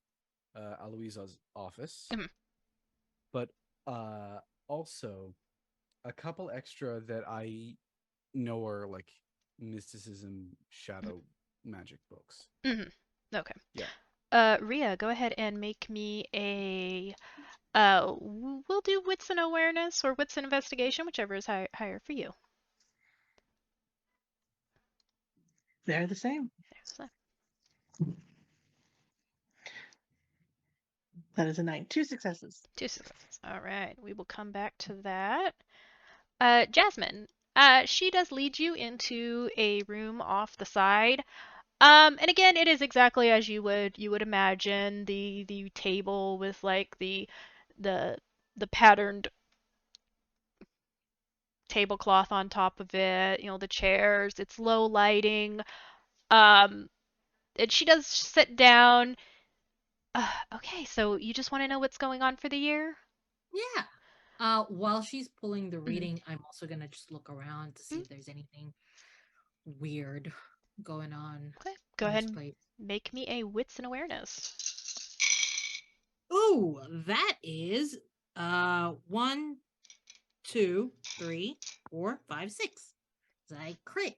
Aloisa's office, Mhm. but also a couple extra that I know are like mysticism, shadow magic books. Mm-hmm. Okay. Yeah. Ria, go ahead and make me a. We'll do wits and awareness or wits and investigation, whichever is higher for you. They're the same. So, That is a 9. 2 successes. 2 successes. All right, we will come back to that. Jasmine, she does lead you into a room off the side. And again, it is exactly as you would imagine. The table with like the the patterned tablecloth on top of it. The chairs. It's low lighting. Um, and she does sit down. Okay, so you just want to know what's going on for the year? Yeah. While she's pulling the Mhm. reading, I'm also gonna just look around to see if there's anything weird going on Okay, go in ahead this and place. make me a wits and awareness. Ooh, that is 1, 2, 3, 4, 5, 6. I crit.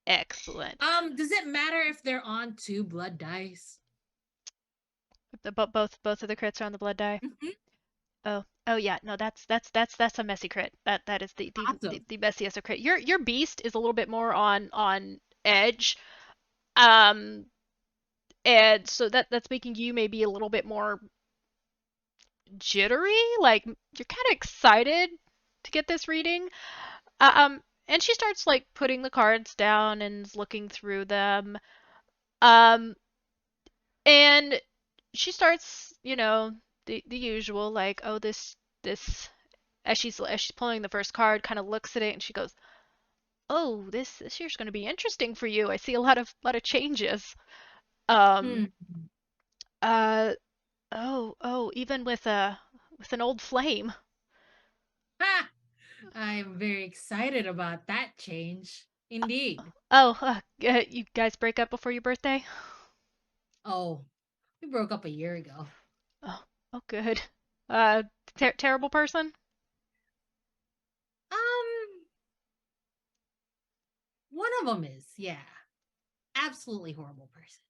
Excellent. Does it matter if they're on 2 blood dice? Both of the crits are on the blood die. Mhm. Oh yeah, no, that's a messy crit. That is Awesome. the messiest of crit. Your beast is a little bit more on edge, um, and so that's making you maybe a little bit more jittery. Like you're kind of excited to get this reading. And she starts like putting the cards down and is looking through them. Um, and she starts, the usual like, oh, this as she's pulling the first card, kind of looks at it and she goes, "Oh, this year's going to be interesting for you. I see a lot of changes." Um, Hmm. uh, oh, even with an old flame. Ha! I'm very excited about that change. Indeed. Oh, you guys break up before your birthday? Oh, we broke up a year ago. Oh, oh, good. Uh, terrible person? Um, one of them is, yeah. Absolutely horrible person.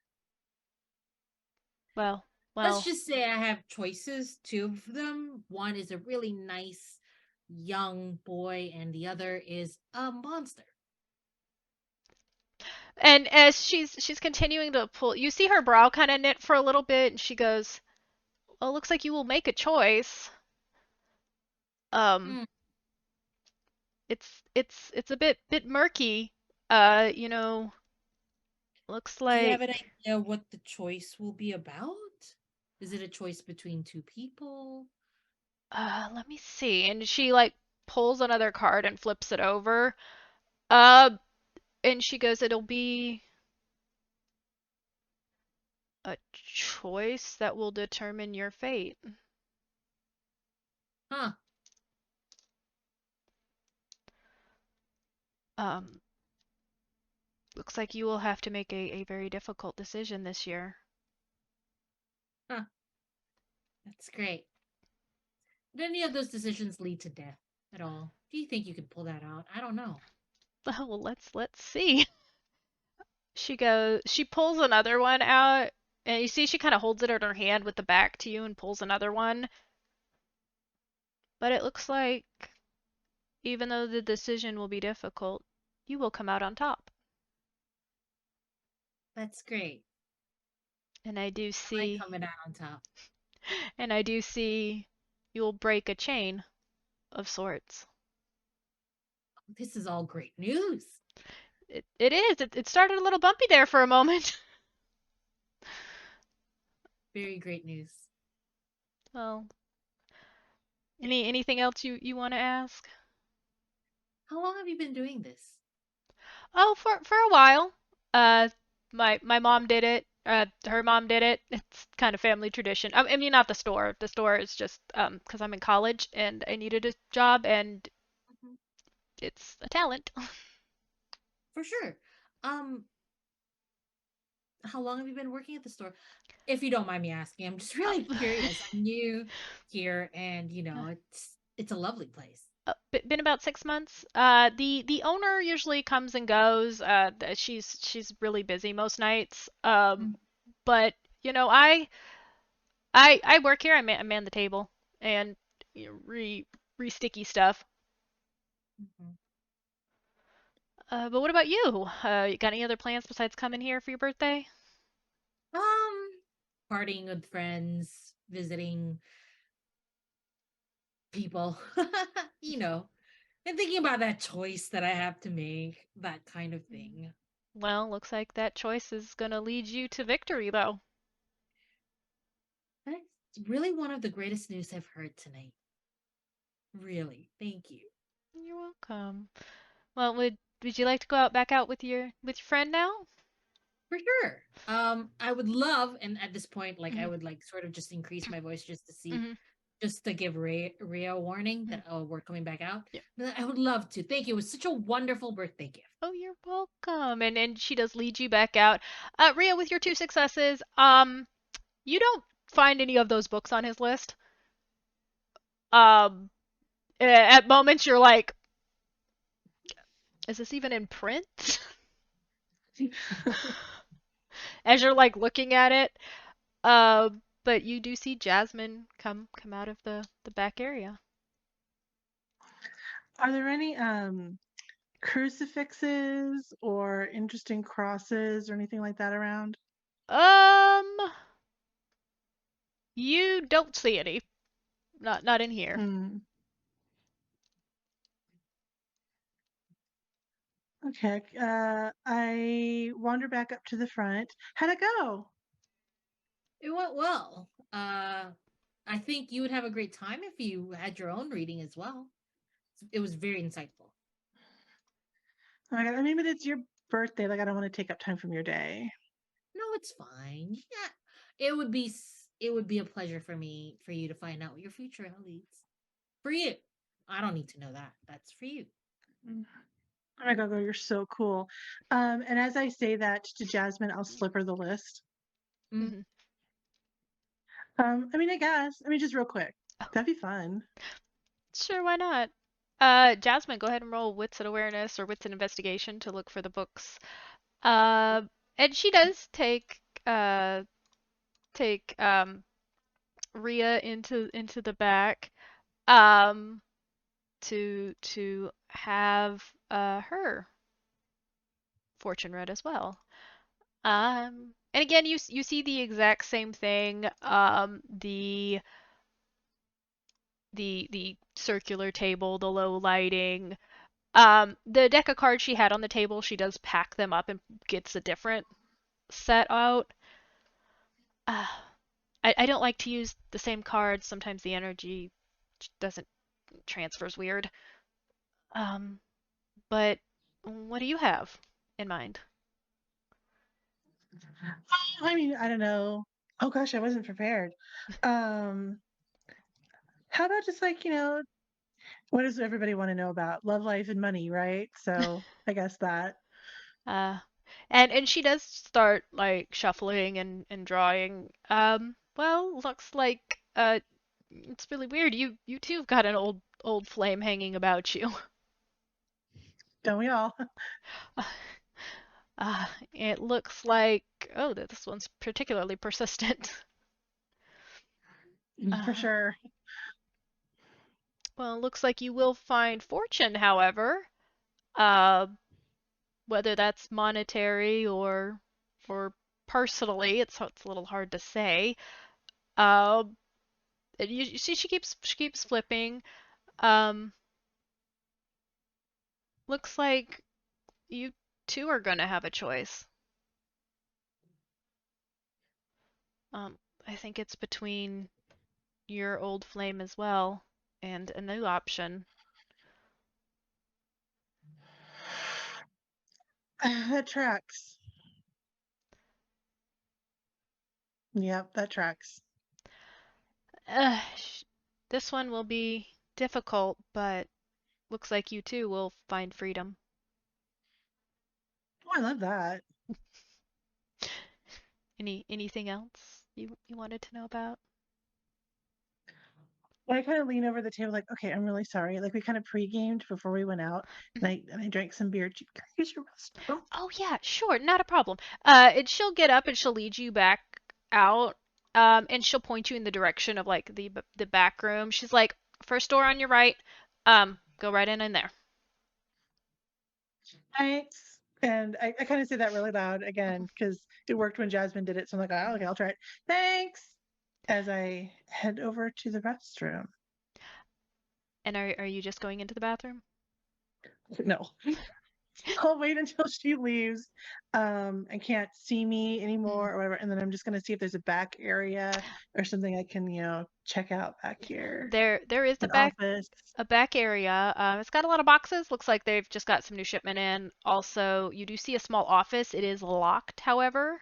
Well, Let's well. just say I have choices. 2 of them. One is a really nice young boy, and the other is a monster. And as she's continuing to pull, you see her brow kind of knit for a little bit, and she goes, "Well, it looks like you will make a choice. Um, Hmm. it's a bit murky. You know, looks Do you have like an idea what the choice will be about? Is it a choice between two people? let me see." And she like pulls another card and flips it over. Uh, and she goes, "It'll be a choice that will determine your fate." Huh. Um, looks like you will have to make a very difficult decision this year. Huh. That's great. Did any of those decisions lead to death at all? Do you think you could pull that out? I don't know. Well, let's see. She pulls another one out, and you see she kind of holds it in her hand with the back to you and pulls another one. But it looks like, even though the decision will be difficult, you will come out on top. That's great. And I do I like see, coming out on top. and I do see you will break a chain of sorts. This is all great news. It is. It started a little bumpy there for a moment. Very great news. Well, anything else you want to ask? How long have you been doing this? Oh, for a while. Uh, my mom did it. Her mom did it. It's kind of family tradition. I mean, not the store. The store is just because I'm in college and I needed a job and Mhm. it's a talent. For sure. Um, how long have you been working at the store? If you don't mind me asking, I'm just really curious. I'm new here, and it's a lovely place. Been about 6 months. The owner usually comes and goes. She's really busy most nights. Mm. But I work here. I man the table and re sticky stuff. Mhm. But what about you? You got any other plans besides coming here for your birthday? Um, Partying with friends, visiting people, you know, and thinking about that choice that I have to make, that kind of thing. Well, looks like that choice is gonna lead you to victory, though. That's really one of the greatest news I've heard tonight. Really, thank you. You're welcome. Well, would you like to go out back out with your friend now? For sure. I would love, and at this point, like I Hmm. would like sort of just increase my voice just to see, Hmm. just to give Rhea a warning Hmm. that we're coming back out. Yeah. But I would love to. Thank you. It was such a wonderful birthday gift. Oh, you're welcome. And she does lead you back out. Ria, with your two successes, you don't find any of those books on his list. Um, at moments you're like, is this even in print? As you're like looking at it. Uh, but you do see Jasmine come out of the back area. Are there any crucifixes or interesting crosses or anything like that around? Um, you don't see any. Not in here. Hmm. Okay. I wander back up to the front. How'd it go? It went well. I think you would have a great time if you had your own reading as well. It was very insightful. Oh my God, I mean, but it's your birthday. Like, I don't want to take up time from your day. No, it's fine. Yeah, it would be a pleasure for me for you to find out what your future leads. For you, I don't need to know that. That's for you. Mm. Oh my God, girl, you're so cool. And as I say that to Jasmine, I'll slip her the list. Mm. Hmm. I mean, I guess. I mean, just real quick. Oh, That'd be fun. sure, why not? Jasmine, go ahead and roll wits and awareness or wits and investigation to look for the books. Uh, and she does take Ria into the back. Um, to have her fortune read as well. And again, you see the exact same thing. The circular table, the low lighting. The deck of cards she had on the table, she does pack them up and gets a different set out. Uh, I don't like to use the same cards. Sometimes the energy doesn't transfers weird. Um, but what do you have in mind? I mean, I don't know. Oh gosh, I wasn't prepared. Um, how about just like, what does everybody want to know about? Love life and money, right? So I guess that. Uh, and she does start like shuffling and drawing. Well, looks like it's really weird. You too have got an old flame hanging about you. Don't we all? It looks like this one's particularly persistent. For Uh, sure. well, it looks like you will find fortune, however. Uh, whether that's monetary or personally, it's a little hard to say. Uh, you see, she keeps flipping. Um, looks like you two are gonna have a choice. Um, I think it's between your old flame as well and a new option. That tracks. Yep, that tracks. Uh, this one will be difficult, but looks like you too will find freedom. Oh, I love that. Anything else you wanted to know about? Well, I kind of lean over the table like, okay, I'm really sorry. Like we kind of pre-gamed before we went out, and I drank some beer. Can I use your restroom? Oh yeah, sure, not a problem. And she'll get up and she'll lead you back out. And she'll point you in the direction of like the back room. She's like, first door on your right. Go right in there. Thanks. And I kind of say that really loud again because it worked when Jasmine did it. So I'm like, oh, okay, I'll try it. Thanks. As I head over to the restroom. And are you just going into the bathroom? No, I'll wait until she leaves and can't see me Mm. anymore or whatever. And then I'm just going to see if there's a back area or something I can, check out back here. There is An office. a back area. It's got a lot of boxes. Looks like they've just got some new shipment in. Also, you do see a small office. It is locked, however.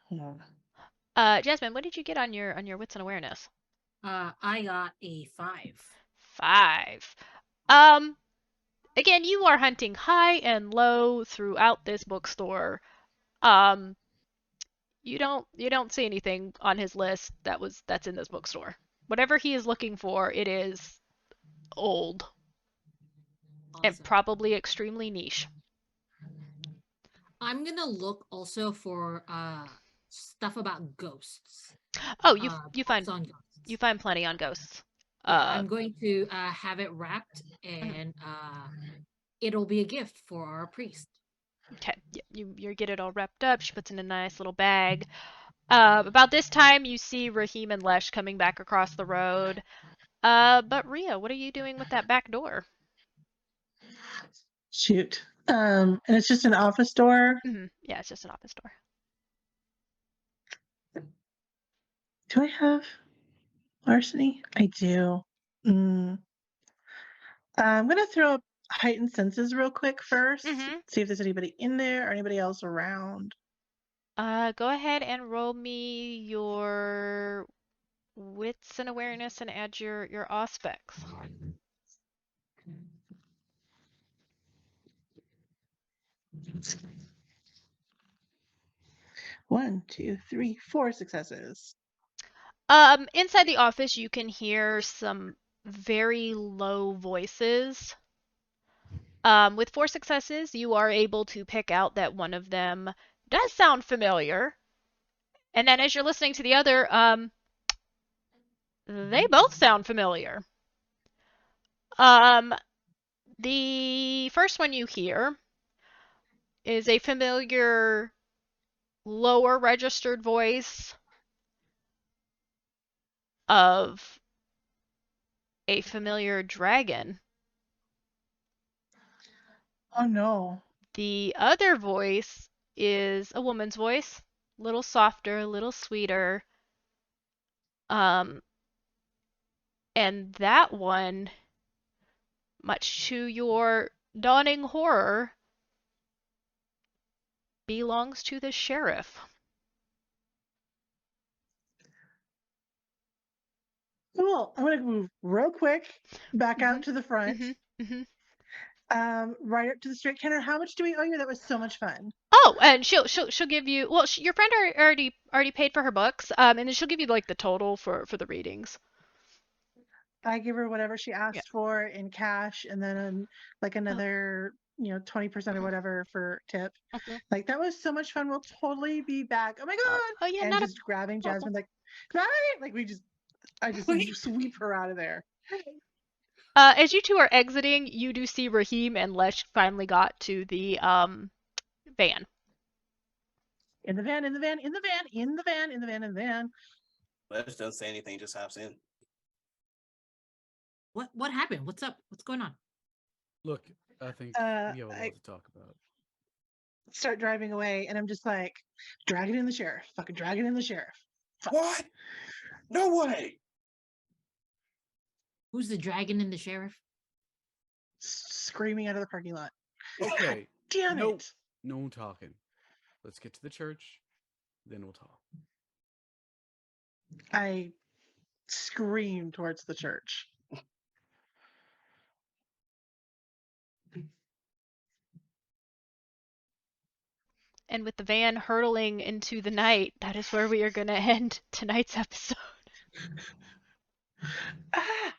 Yeah. Jasmine, what did you get on your wits and awareness? I got a 5. 5. Um, again, you are hunting high and low throughout this bookstore. Um, you don't see anything on his list that's in this bookstore. Whatever he is looking for, it is old and Awesome. probably extremely niche. I'm gonna look also for stuff about ghosts. Oh, you Books find on ghosts. you find plenty on ghosts. Yeah, Uh, I'm going to have it wrapped, mhm. and it'll be a gift for our priest. Okay, you get it all wrapped up. She puts it in a nice little bag. About this time, you see Raheem and Lesh coming back across the road. But Ria, what are you doing with that back door? Shoot. And it's just an office door. Yeah, it's just an office door. Do I have larceny? I do. Mm. I'm gonna throw up heightened senses real quick first. Mm-hmm. See if there's anybody in there or anybody else around. Go ahead and roll me your wits and awareness and add your aspects. One, two, three, four successes. Inside the office, you can hear some very low voices. With 4 successes, you are able to pick out that one of them does sound familiar. And then as you're listening to the other, they both sound familiar. The first one you hear is a familiar lower registered voice of a familiar dragon. Oh no. The other voice is a woman's voice, a little softer, a little sweeter. Um, and that one, much to your dawning horror, belongs to the sheriff. Cool. I'm gonna move real quick back out Mhm, to the front. mhm, mhm. Right up to the straight counter. How much do we owe you? That was so much fun. Oh, and she'll give you. Well, your friend already paid for her books. And then she'll give you like the total for the readings. I give her whatever she Yeah. asked for in cash, and then like Oh. another 20% or Mhm, whatever for tip. mhm. Like that was so much fun. We'll totally be back. Oh my Oh, god! oh yeah, And not a just grabbing problem. Jasmine, like, right? Like I just sweep her out of there. As you two are exiting, you do see Raheem and Lesh finally got to the van. In the van, in the van, in the van, in the van, in the van, in the van. Let's don't say anything, just hops in. What happened? What's up? What's going on? Look, I think we have a lot I to talk about. start driving away, and I'm just like, drag it in the sheriff. Fucking drag it in the sheriff. Fuck. What? No way. Who's the dragon and the sheriff? Screaming out of the parking lot. Okay. Damn no, it. no talking. Let's get to the church, then we'll talk. I scream towards the church. And with the van hurtling into the night, that is where we are going to end tonight's episode. Ah,